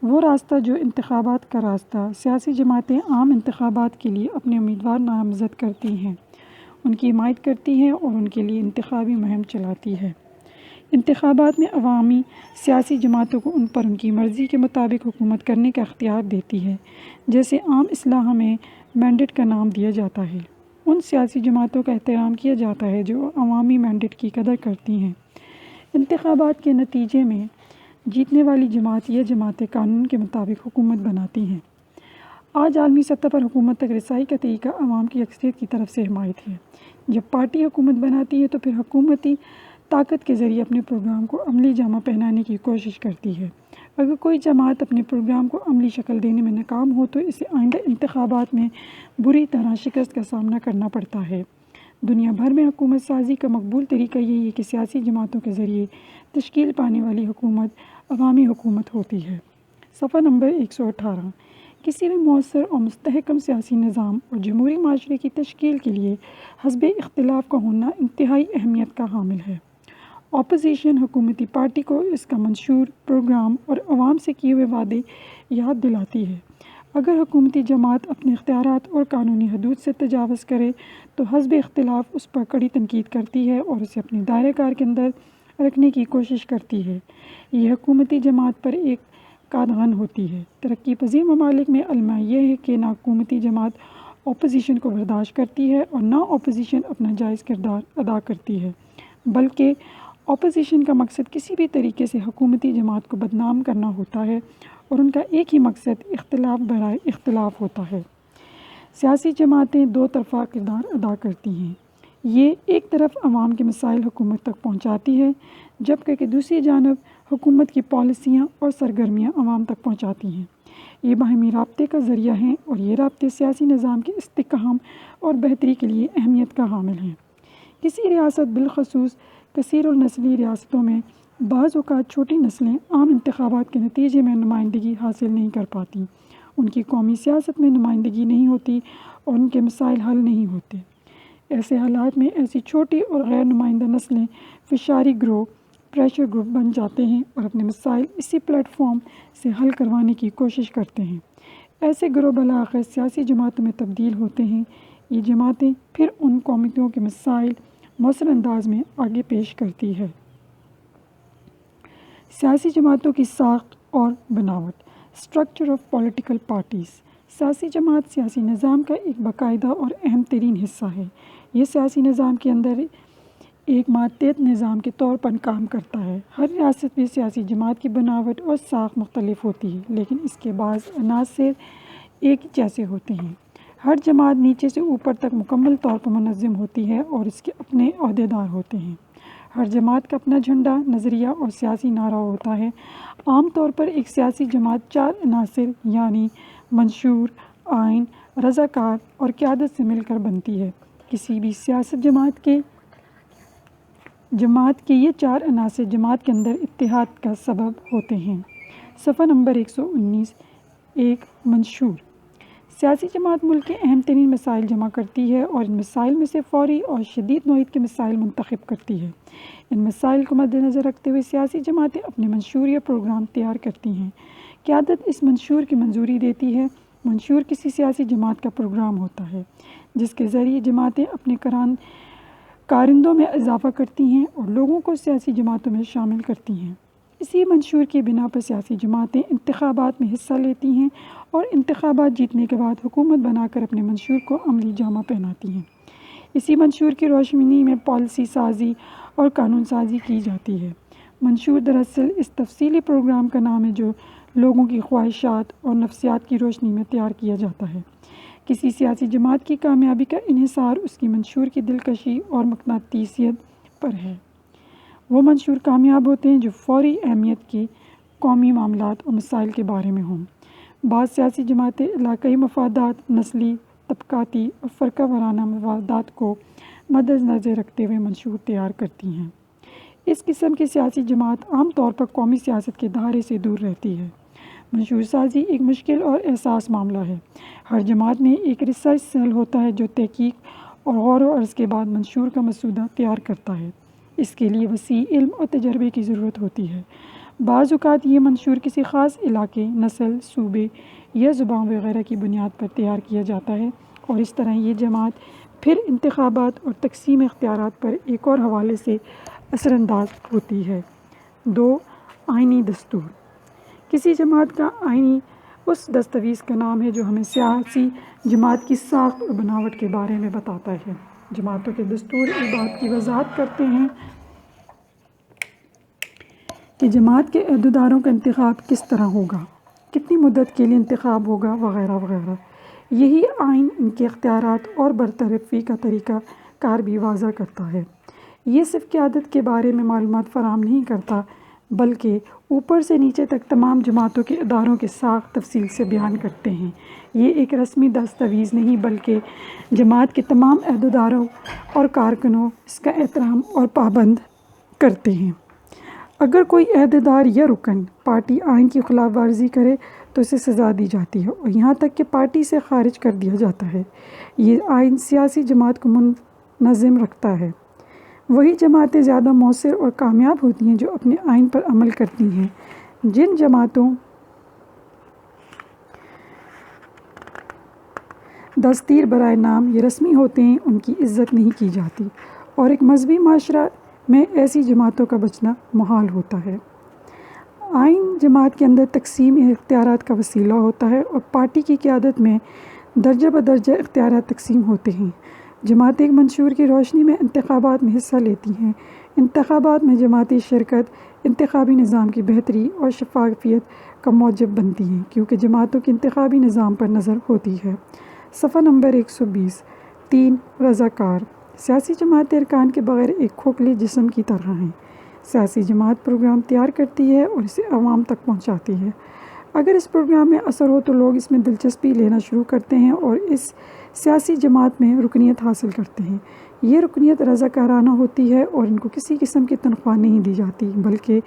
وہ راستہ جو انتخابات کا راستہ۔ سیاسی جماعتیں عام انتخابات کے لیے اپنے امیدوار نامزد کرتی ہیں، ان کی حمایت کرتی ہیں اور ان کے لیے انتخابی مہم چلاتی ہے۔ انتخابات میں عوامی سیاسی جماعتوں کو ان پر ان کی مرضی کے مطابق حکومت کرنے کا اختیار دیتی ہے، جیسے عام اصطلاح میں مینڈیٹ کا نام دیا جاتا ہے۔ ان سیاسی جماعتوں کا احترام کیا جاتا ہے جو عوامی مینڈیٹ کی قدر کرتی ہیں۔ انتخابات کے نتیجے میں جیتنے والی جماعت یا جماعتیں قانون کے مطابق حکومت بناتی ہیں۔ آج عالمی سطح پر حکومت تک رسائی کا طریقہ عوام کی اکثریت کی طرف سے حمایت ہے۔ جب پارٹی حکومت بناتی ہے تو پھر حکومتی طاقت کے ذریعے اپنے پروگرام کو عملی جامہ پہنانے کی کوشش کرتی ہے۔ اگر کوئی جماعت اپنے پروگرام کو عملی شکل دینے میں ناکام ہو تو اسے آئندہ انتخابات میں بری طرح شکست کا سامنا کرنا پڑتا ہے۔ دنیا بھر میں حکومت سازی کا مقبول طریقہ یہی ہے کہ سیاسی جماعتوں کے ذریعے تشکیل پانے والی حکومت عوامی حکومت ہوتی ہے۔ صفحہ نمبر 118۔ کسی بھی مؤثر اور مستحکم سیاسی نظام اور جمہوری معاشرے کی تشکیل کے لیے حزب اختلاف کا ہونا انتہائی اہمیت کا حامل ہے۔ اپوزیشن حکومتی پارٹی کو اس کا منشور، پروگرام اور عوام سے کیے ہوئے وعدے یاد دلاتی ہے۔ اگر حکومتی جماعت اپنے اختیارات اور قانونی حدود سے تجاوز کرے تو حزب اختلاف اس پر کڑی تنقید کرتی ہے اور اسے اپنے دائرۂ کار کے اندر رکھنے کی کوشش کرتی ہے۔ یہ حکومتی جماعت پر ایک قادغن ہوتی ہے۔ ترقی پذیر ممالک میں المیہ یہ ہے کہ نہ حکومتی جماعت اپوزیشن کو برداشت کرتی ہے اور نہ اپوزیشن اپنا جائز کردار ادا کرتی ہے، بلکہ اپوزیشن کا مقصد کسی بھی طریقے سے حکومتی جماعت کو بدنام کرنا ہوتا ہے اور ان کا ایک ہی مقصد اختلاف برائے اختلاف ہوتا ہے۔ سیاسی جماعتیں دو طرفہ کردار ادا کرتی ہیں۔ یہ ایک طرف عوام کے مسائل حکومت تک پہنچاتی ہے، جبکہ دوسری جانب حکومت کی پالیسیاں اور سرگرمیاں عوام تک پہنچاتی ہیں۔ یہ باہمی رابطے کا ذریعہ ہیں اور یہ رابطے سیاسی نظام کے استحکام اور بہتری کے لیے اہمیت کا حامل ہیں۔ کسی ریاست، بالخصوص کثیر النسلی ریاستوں میں، بعض اوقات چھوٹی نسلیں عام انتخابات کے نتیجے میں نمائندگی حاصل نہیں کر پاتی، ان کی قومی سیاست میں نمائندگی نہیں ہوتی اور ان کے مسائل حل نہیں ہوتے۔ ایسے حالات میں ایسی چھوٹی اور غیر نمائندہ نسلیں فشاری گروہ، پریشر گروپ بن جاتے ہیں اور اپنے مسائل اسی پلیٹ فارم سے حل کروانے کی کوشش کرتے ہیں۔ ایسے گروہ بالآخر سیاسی جماعتوں میں تبدیل ہوتے ہیں۔ یہ جماعتیں پھر ان قومیتوں کے مسائل مؤثر انداز میں آگے پیش کرتی ہے۔ سیاسی جماعتوں کی ساخت اور بناوٹ، اسٹرکچر آف پولیٹیکل پارٹیز۔ سیاسی جماعت سیاسی نظام کا ایک باقاعدہ اور اہم ترین حصہ ہے۔ یہ سیاسی نظام کے اندر ایک ماتحت نظام کے طور پر کام کرتا ہے۔ ہر ریاست میں سیاسی جماعت کی بناوٹ اور ساخت مختلف ہوتی ہے، لیکن اس کے بعض عناصر ایک جیسے ہوتے ہیں۔ ہر جماعت نیچے سے اوپر تک مکمل طور پر منظم ہوتی ہے اور اس کے اپنے عہدیدار ہوتے ہیں۔ ہر جماعت کا اپنا جھنڈا، نظریہ اور سیاسی نعرہ ہوتا ہے۔ عام طور پر ایک سیاسی جماعت 4 عناصر یعنی منشور، آئین، رضاکار اور قیادت سے مل کر بنتی ہے۔ کسی بھی سیاست جماعت کے یہ 4 عناصر جماعت کے اندر اتحاد کا سبب ہوتے ہیں۔ صفحہ نمبر 119۔ ایک منشور۔ سیاسی جماعت ملک کے اہم ترین مسائل جمع کرتی ہے اور ان مسائل میں سے فوری اور شدید نوعیت کے مسائل منتخب کرتی ہے۔ ان مسائل کو مد نظر رکھتے ہوئے سیاسی جماعتیں اپنے منشور یا پروگرام تیار کرتی ہیں۔ قیادت اس منشور کی منظوری دیتی ہے۔ منشور کسی سیاسی جماعت کا پروگرام ہوتا ہے جس کے ذریعے جماعتیں اپنے کارندوں میں اضافہ کرتی ہیں اور لوگوں کو سیاسی جماعتوں میں شامل کرتی ہیں۔ اسی منشور کی بنا پر سیاسی جماعتیں انتخابات میں حصہ لیتی ہیں اور انتخابات جیتنے کے بعد حکومت بنا کر اپنے منشور کو عملی جامہ پہناتی ہیں۔ اسی منشور کی روشنی میں پالیسی سازی اور قانون سازی کی جاتی ہے۔ منشور دراصل اس تفصیلی پروگرام کا نام ہے جو لوگوں کی خواہشات اور نفسیات کی روشنی میں تیار کیا جاتا ہے۔ کسی سیاسی جماعت کی کامیابی کا انحصار اس کی منشور کی دلکشی اور مقناطیسیت پر ہے۔ وہ منشور کامیاب ہوتے ہیں جو فوری اہمیت کے قومی معاملات اور مسائل کے بارے میں ہوں۔ بعض سیاسی جماعتیں علاقائی مفادات، نسلی، طبقاتی اور فرقہ وارانہ مفادات کو مد نظر رکھتے ہوئے منشور تیار کرتی ہیں۔ اس قسم کی سیاسی جماعت عام طور پر قومی سیاست کے دھارے سے دور رہتی ہے۔ منشور سازی ایک مشکل اور حساس معاملہ ہے۔ ہر جماعت میں ایک ریسرچ سیل ہوتا ہے جو تحقیق اور غور و عرض کے بعد منشور کا مسودہ تیار کرتا ہے۔ اس کے لیے وسیع علم اور تجربے کی ضرورت ہوتی ہے۔ بعض اوقات یہ منشور کسی خاص علاقے، نسل، صوبے یا زبان وغیرہ کی بنیاد پر تیار کیا جاتا ہے اور اس طرح یہ جماعت پھر انتخابات اور تقسیم اختیارات پر ایک اور حوالے سے اثر انداز ہوتی ہے۔ 2. آئینی دستور۔ کسی جماعت کا آئین اس دستاویز کا نام ہے جو ہمیں سیاسی جماعت کی ساخت اور بناوٹ کے بارے میں بتاتا ہے۔ جماعتوں کے دستور اس بات کی وضاحت کرتے ہیں کہ جماعت کے عہدیداروں کا انتخاب کس طرح ہوگا، کتنی مدت کے لیے انتخاب ہوگا، وغیرہ وغیرہ۔ یہی آئین ان کے اختیارات اور برطرفی کا طریقہ کار بھی واضح کرتا ہے۔ یہ صرف قیادت کے بارے میں معلومات فراہم نہیں کرتا بلکہ اوپر سے نیچے تک تمام جماعتوں کے اداروں کے ساخت تفصیل سے بیان کرتے ہیں۔ یہ ایک رسمی دستاویز نہیں بلکہ جماعت کے تمام عہدیداروں اور کارکنوں اس کا احترام اور پابند کرتے ہیں۔ اگر کوئی عہدیدار یا رکن پارٹی آئین کی خلاف ورزی کرے تو اسے سزا دی جاتی ہے اور یہاں تک کہ پارٹی سے خارج کر دیا جاتا ہے۔ یہ آئین سیاسی جماعت کو منظم رکھتا ہے۔ وہی جماعتیں زیادہ مؤثر اور کامیاب ہوتی ہیں جو اپنے آئین پر عمل کرتی ہیں۔ جن جماعتوں دستور برائے نام یہ رسمی ہوتے ہیں ان کی عزت نہیں کی جاتی اور ایک مذہبی معاشرہ میں ایسی جماعتوں کا بچنا محال ہوتا ہے۔ آئین جماعت کے اندر تقسیم اختیارات کا وسیلہ ہوتا ہے اور پارٹی کی قیادت میں درجہ بدرجہ اختیارات تقسیم ہوتے ہیں۔ جماعتیں ایک منشور کی روشنی میں انتخابات میں حصہ لیتی ہیں۔ انتخابات میں جماعتی شرکت انتخابی نظام کی بہتری اور شفافیت کا موجب بنتی ہیں کیونکہ جماعتوں کی انتخابی نظام پر نظر ہوتی ہے۔ صفحہ نمبر 120۔ 3. رضاکار۔ سیاسی جماعتیں ارکان کے بغیر ایک کھوکھلے جسم کی طرح ہیں۔ سیاسی جماعت پروگرام تیار کرتی ہے اور اسے عوام تک پہنچاتی ہے۔ اگر اس پروگرام میں اثر ہو تو لوگ اس میں دلچسپی لینا شروع کرتے ہیں اور اس سیاسی جماعت میں رکنیت حاصل کرتے ہیں۔ یہ رکنیت رضاکارانہ ہوتی ہے اور ان کو کسی قسم کی تنخواہ نہیں دی جاتی بلکہ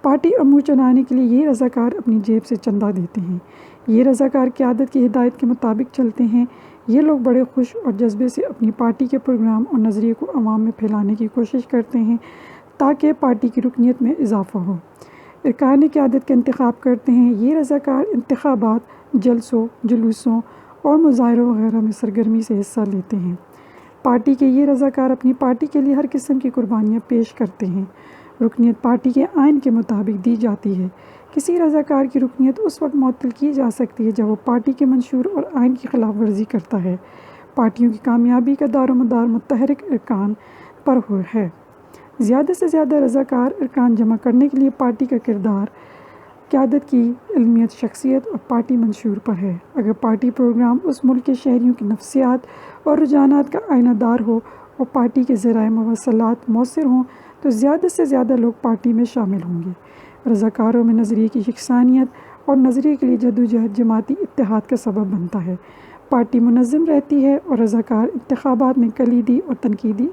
پارٹی امور چلانے کے لیے یہ رضاکار اپنی جیب سے چندہ دیتے ہیں۔ یہ رضاکار قیادت کی ہدایت کے مطابق چلتے ہیں۔ یہ لوگ بڑے خوش اور جذبے سے اپنی پارٹی کے پروگرام اور نظریے کو عوام میں پھیلانے کی کوشش کرتے ہیں تاکہ پارٹی کی رکنیت میں اضافہ ہو۔ ارکان قیادت کا انتخاب کرتے ہیں۔ یہ رضاکار انتخابات، جلسوں، جلوسوں اور مظاہروں وغیرہ میں سرگرمی سے حصہ لیتے ہیں۔ پارٹی کے یہ رضاکار اپنی پارٹی کے لیے ہر قسم کی قربانیاں پیش کرتے ہیں۔ رکنیت پارٹی کے آئین کے مطابق دی جاتی ہے۔ کسی رضاکار کی رکنیت اس وقت معطل کی جا سکتی ہے جب وہ پارٹی کے منشور اور آئین کی خلاف ورزی کرتا ہے۔ پارٹیوں کی کامیابی کا دار و مدار متحرک ارکان پر ہے۔ زیادہ سے زیادہ رضاکار ارکان جمع کرنے کے لیے پارٹی کا کردار، قیادت کی علمیت، شخصیت اور پارٹی منشور پر ہے۔ اگر پارٹی پروگرام اس ملک کے شہریوں کی نفسیات اور رجحانات کا آئینہ دار ہو اور پارٹی کے ذرائع مواصلات مؤثر ہوں تو زیادہ سے زیادہ لوگ پارٹی میں شامل ہوں گے۔ رضاکاروں میں نظریے کی یکسانیت اور نظریے کے لیے جدوجہد جماعتی اتحاد کا سبب بنتا ہے۔ پارٹی منظم رہتی ہے اور رضاکار انتخابات میں کلیدی اور تنقیدی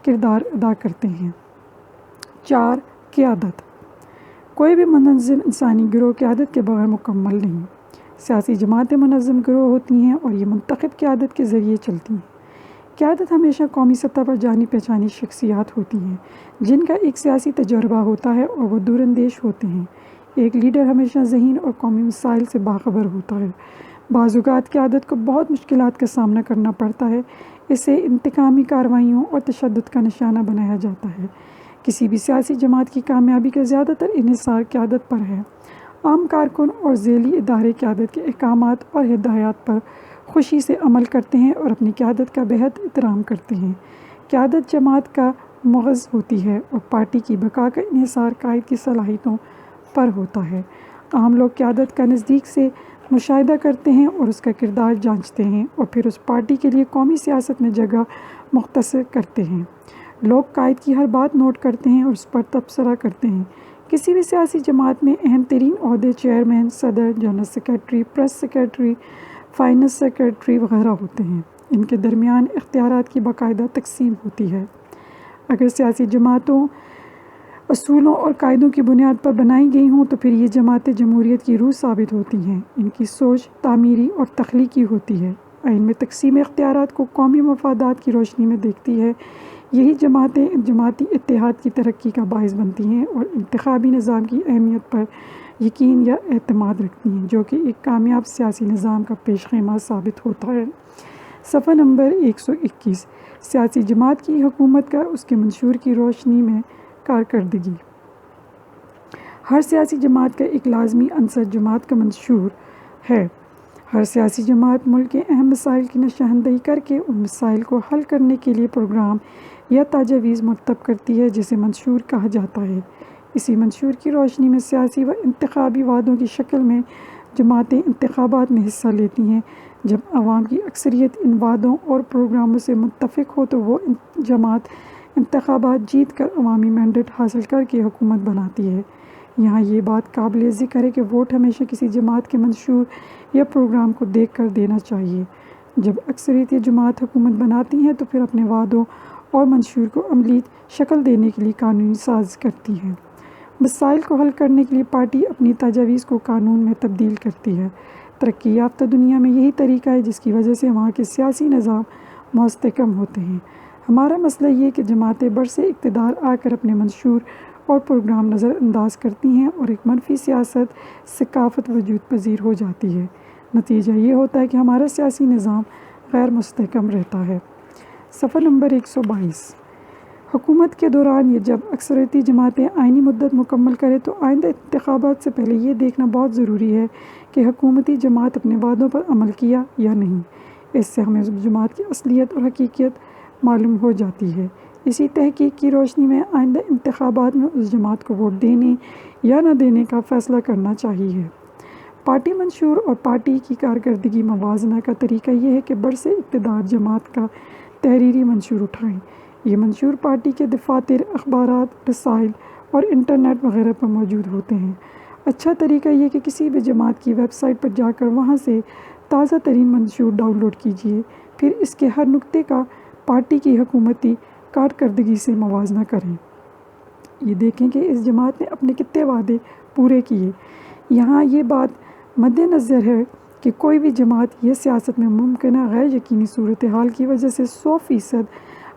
کردار ادا کرتے ہیں۔ 4. قیادت۔ کوئی بھی منظم انسانی گروہ قیادت کے بغیر مکمل نہیں۔ سیاسی جماعتیں منظم گروہ ہوتی ہیں اور یہ منتخب قیادت کے ذریعے چلتی ہیں۔ قیادت ہمیشہ قومی سطح پر جانی پہچانی شخصیات ہوتی ہیں جن کا ایک سیاسی تجربہ ہوتا ہے اور وہ دور اندیش ہوتے ہیں۔ ایک لیڈر ہمیشہ ذہین اور قومی مسائل سے باخبر ہوتا ہے۔ بعض اوقات قیادت کو بہت مشکلات کا سامنا کرنا پڑتا ہے۔ اسے انتقامی کارروائیوں اور تشدد کا نشانہ بنایا جاتا ہے۔ کسی بھی سیاسی جماعت کی کامیابی کا زیادہ تر انحصار قیادت پر ہے۔ عام کارکن اور ذیلی ادارے قیادت کے احکامات اور ہدایات پر خوشی سے عمل کرتے ہیں اور اپنی قیادت کا بہت احترام کرتے ہیں۔ قیادت جماعت کا مغز ہوتی ہے اور پارٹی کی بقا کا انحصار قائد کی صلاحیتوں پر ہوتا ہے۔ عام لوگ قیادت کا نزدیک سے مشاہدہ کرتے ہیں اور اس کا کردار جانچتے ہیں اور پھر اس پارٹی کے لیے قومی سیاست میں جگہ مختص کرتے ہیں۔ لوگ قائد کی ہر بات نوٹ کرتے ہیں اور اس پر تبصرہ کرتے ہیں۔ کسی بھی سیاسی جماعت میں اہم ترین عہدے چیئرمین، صدر، general secretary, press secretary, finance secretary وغیرہ ہوتے ہیں۔ ان کے درمیان اختیارات کی باقاعدہ تقسیم ہوتی ہے۔ اگر سیاسی جماعتوں اصولوں اور قاعدوں کی بنیاد پر بنائی گئی ہوں تو پھر یہ جماعتیں جمہوریت کی روح ثابت ہوتی ہیں۔ ان کی سوچ تعمیری اور تخلیقی ہوتی ہے، آئین میں تقسیم اختیارات کو قومی مفادات کی روشنی میں دیکھتی ہے۔ یہی جماعتیں جماعتی اتحاد کی ترقی کا باعث بنتی ہیں اور انتخابی نظام کی اہمیت پر یقین یا اعتماد رکھتی ہیں جو کہ ایک کامیاب سیاسی نظام کا پیش خیمہ ثابت ہوتا ہے۔ صفحہ نمبر 121۔ سیاسی جماعت کی حکومت کا اس کے منشور کی روشنی میں کارکردگی۔ ہر سیاسی جماعت کا ایک لازمی عنصر جماعت کا منشور ہے۔ ہر سیاسی جماعت ملک کے اہم مسائل کی نشاندہی کر کے ان مسائل کو حل کرنے کے لیے پروگرام یا تجاویز مرتب کرتی ہے جسے منشور کہا جاتا ہے۔ اسی منشور کی روشنی میں سیاسی و انتخابی وعدوں کی شکل میں جماعتیں انتخابات میں حصہ لیتی ہیں۔ جب عوام کی اکثریت ان وعدوں اور پروگراموں سے متفق ہو تو وہ جماعت انتخابات جیت کر عوامی مینڈیٹ حاصل کر کے حکومت بناتی ہے۔ یہاں یہ بات قابل ذکر ہے کہ ووٹ ہمیشہ کسی جماعت کے منشور یا پروگرام کو دیکھ کر دینا چاہیے۔ جب اکثریتی جماعت حکومت بناتی ہے تو پھر اپنے وعدوں اور منشور کو عملی شکل دینے کے لیے قانونی ساز کرتی ہے۔ مسائل کو حل کرنے کے لیے پارٹی اپنی تجاویز کو قانون میں تبدیل کرتی ہے۔ ترقی یافتہ دنیا میں یہی طریقہ ہے جس کی وجہ سے وہاں کے سیاسی نظام مستحکم ہوتے ہیں۔ ہمارا مسئلہ یہ ہے کہ جماعتیں برسر اقتدار آ کر اپنے منشور اور پروگرام نظر انداز کرتی ہیں اور ایک منفی سیاست ثقافت وجود پذیر ہو جاتی ہے۔ نتیجہ یہ ہوتا ہے کہ ہمارا سیاسی نظام غیر مستحکم رہتا ہے۔ صفحہ نمبر 122۔ حکومت کے دوران یا جب اکثریتی جماعتیں آئینی مدت مکمل کریں تو آئندہ انتخابات سے پہلے یہ دیکھنا بہت ضروری ہے کہ حکومتی جماعت اپنے وعدوں پر عمل کیا یا نہیں۔ اس سے ہمیں جماعت کی اصلیت اور حقیقت معلوم ہو جاتی ہے۔ اسی تحقیق کی روشنی میں آئندہ انتخابات میں اس جماعت کو ووٹ دینے یا نہ دینے کا فیصلہ کرنا چاہیے۔ پارٹی منشور اور پارٹی کی کارکردگی موازنہ کا طریقہ یہ ہے کہ برسر اقتدار جماعت کا تحریری منشور اٹھائیں۔ یہ منشور پارٹی کے دفاتر، اخبارات، رسائل اور انٹرنیٹ وغیرہ پر موجود ہوتے ہیں۔ اچھا طریقہ یہ کہ کسی بھی جماعت کی ویب سائٹ پر جا کر وہاں سے تازہ ترین منشور ڈاؤن لوڈ کیجیے، پھر اس کے ہر نقطے کا پارٹی کی حکومتی کارکردگی سے موازنہ کریں۔ یہ دیکھیں کہ اس جماعت نے اپنے کتنے وعدے پورے کیے۔ یہاں یہ بات مد نظر ہے کہ کوئی بھی جماعت یہ سیاست میں ممکنہ غیر یقینی صورتحال کی وجہ سے 100%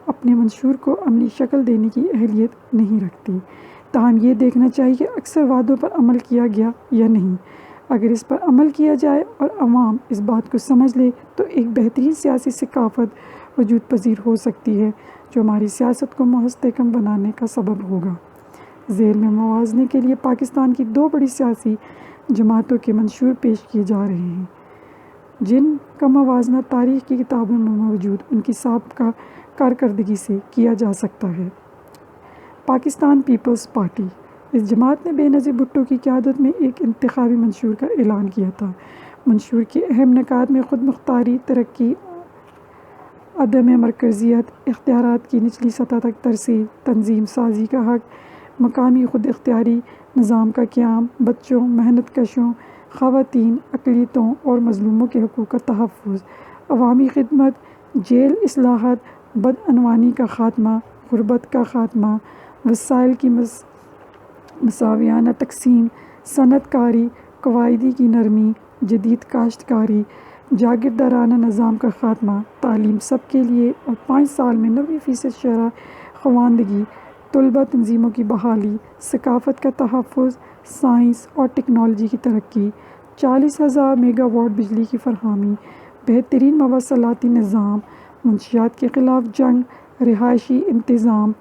اپنے منشور کو عملی شکل دینے کی اہلیت نہیں رکھتی۔ تاہم یہ دیکھنا چاہیے کہ اکثر وعدوں پر عمل کیا گیا یا نہیں۔ اگر اس پر عمل کیا جائے اور عوام اس بات کو سمجھ لے تو ایک بہترین سیاسی ثقافت وجود پذیر ہو سکتی ہے جو ہماری سیاست کو مستحکم بنانے کا سبب ہوگا۔ ذیل میں موازنے کے لیے پاکستان کی 2 بڑی سیاسی جماعتوں کے منشور پیش کیے جا رہے ہیں، جن کا موازنہ تاریخ کی کتابوں میں موجود ان کی سابقہ کارکردگی سے کیا جا سکتا ہے۔ Pakistan Peoples party. اس جماعت نے بے نظیر بھٹو کی قیادت میں ایک انتخابی منشور کا اعلان کیا تھا۔ منشور کے اہم نکات میں خود مختاری، ترقی، عدم مرکزیت، اختیارات کی نچلی سطح تک ترسیل، تنظیم سازی کا حق، مقامی خود اختیاری نظام کا قیام، بچوں، محنت کشوں، خواتین، اقلیتوں اور مظلوموں کے حقوق کا تحفظ، عوامی خدمت، جیل اصلاحات، بدعنوانی کا خاتمہ، غربت کا خاتمہ، وسائل کی مساویانہ تقسیم، صنعت کاری، قواعد کی نرمی، جدید کاشتکاری، جاگیردارانہ نظام کا خاتمہ، تعلیم سب کے لیے اور 5 سال میں 90% شرح خواندگی، طلبہ تنظیموں کی بحالی، ثقافت کا تحفظ، سائنس اور ٹیکنالوجی کی ترقی، 40,000 میگا واٹ بجلی کی فراہمی، بہترین مواصلاتی نظام، منشیات کے خلاف جنگ، رہائشی انتظام،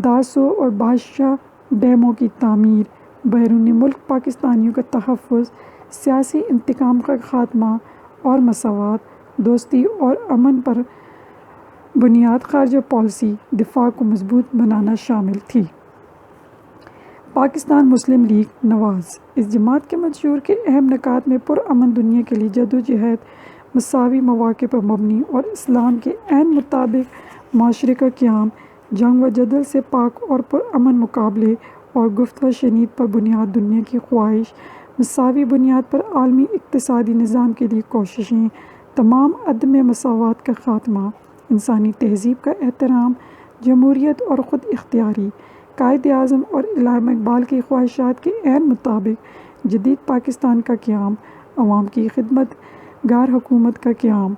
داسوں اور بادشاہ ڈیموں کی تعمیر، بیرون ملک پاکستانیوں کا تحفظ، سیاسی انتقام کا خاتمہ اور مساوات، دوستی اور امن پر بنیاد خارجہ پالیسی، دفاع کو مضبوط بنانا شامل تھی۔ پاکستان مسلم لیگ نواز۔ اس جماعت کے منشور کے اہم نکات میں پرامن دنیا کے لیے جدوجہد، مساوی مواقع پر مبنی اور اسلام کے عین مطابق معاشرے کا قیام، جنگ و جدل سے پاک اور پرامن مقابلے اور گفت و شنید پر بنیاد دنیا کی خواہش، مساوی بنیاد پر عالمی اقتصادی نظام کے لیے کوششیں، تمام عدم مساوات کا خاتمہ، انسانی تہذیب کا احترام، جمہوریت اور خود اختیاری، قائد اعظم اور علامہ اقبال کی خواہشات کے عین مطابق جدید پاکستان کا قیام، عوام کی خدمت گار حکومت کا قیام،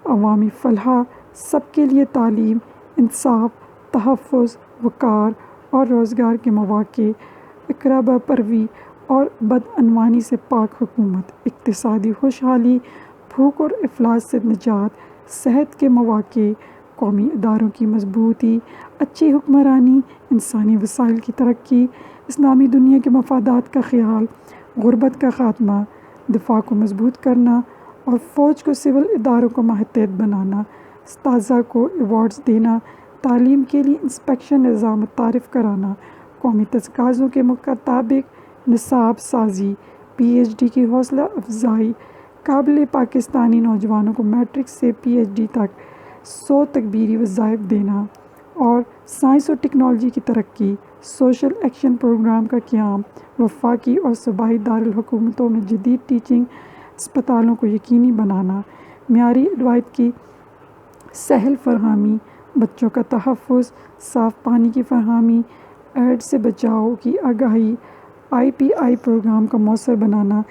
عوامی فلاح، سب کے لیے تعلیم، انصاف، تحفظ، وقار اور روزگار کے مواقع، اقربا پروری اور بدعنوانی سے پاک حکومت، اقتصادی خوشحالی، بھوک اور افلاس سے نجات، صحت کے مواقع، قومی اداروں کی مضبوطی، اچھی حکمرانی، انسانی وسائل کی ترقی، اسلامی دنیا کے مفادات کا خیال، غربت کا خاتمہ، دفاع کو مضبوط کرنا اور فوج کو سول اداروں کو ماتحت بنانا، اساتذہ کو ایوارڈز دینا، تعلیم کے لیے انسپیکشن نظام متعارف کرانا، قومی تقاضوں کے مطابق نصاب سازی، پی ایچ ڈی کی حوصلہ افزائی، قابل پاکستانی نوجوانوں کو میٹرک سے پی ایچ ڈی تک 100 تکبیری وظائف دینا اور سائنس اور ٹیکنالوجی کی ترقی، سوشل ایکشن پروگرام کا قیام، وفاقی اور صوبائی دارالحکومتوں میں جدید ٹیچنگ اسپتالوں کو یقینی بنانا، معیاری ادویات کی سہل فراہمی، بچوں کا تحفظ، صاف پانی کی فراہمی، ایڈز سے بچاؤ کی آگاہی، آئی پی آئی پروگرام کا مؤثر بنانا،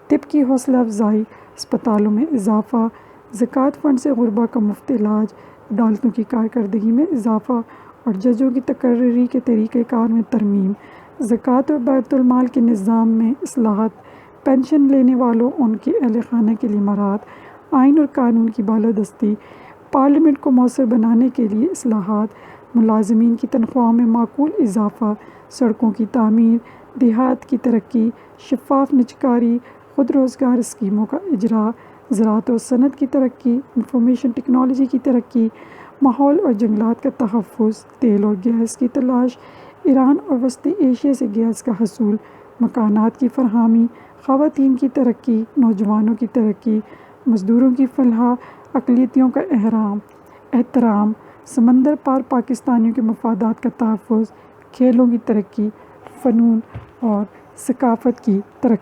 طب کی حوصلہ افزائی، اسپتالوں میں اضافہ، زکوٰۃ فنڈ سے غربا کا مفت علاج، عدالتوں کی کارکردگی میں اضافہ اور ججوں کی تقرری کے طریقہ کار میں ترمیم، زکوٰۃ اور بیت المال کے نظام میں اصلاحات، پینشن لینے والوں اور ان کے اہل خانہ کے لیے مراعات، آئین اور قانون کی بالادستی، پارلیمنٹ کو مؤثر بنانے کے لیے اصلاحات، ملازمین کی تنخواہوں میں معقول اضافہ، سڑکوں کی تعمیر، دیہات کی ترقی، شفاف نجکاری، خود روزگار اسکیموں کا اجرا، زراعت و صنعت کی ترقی، انفارمیشن ٹیکنالوجی کی ترقی، ماحول اور جنگلات کا تحفظ، تیل اور گیس کی تلاش، ایران اور وسطی ایشیا سے گیس کا حصول، مکانات کی فراہمی، خواتین کی ترقی، نوجوانوں کی ترقی، مزدوروں کی فلاح، اقلیتوں کا احترام، سمندر پار پاکستانیوں کے مفادات کا تحفظ، کھیلوں کی ترقی، فنون اور ثقافت کی ترقی۔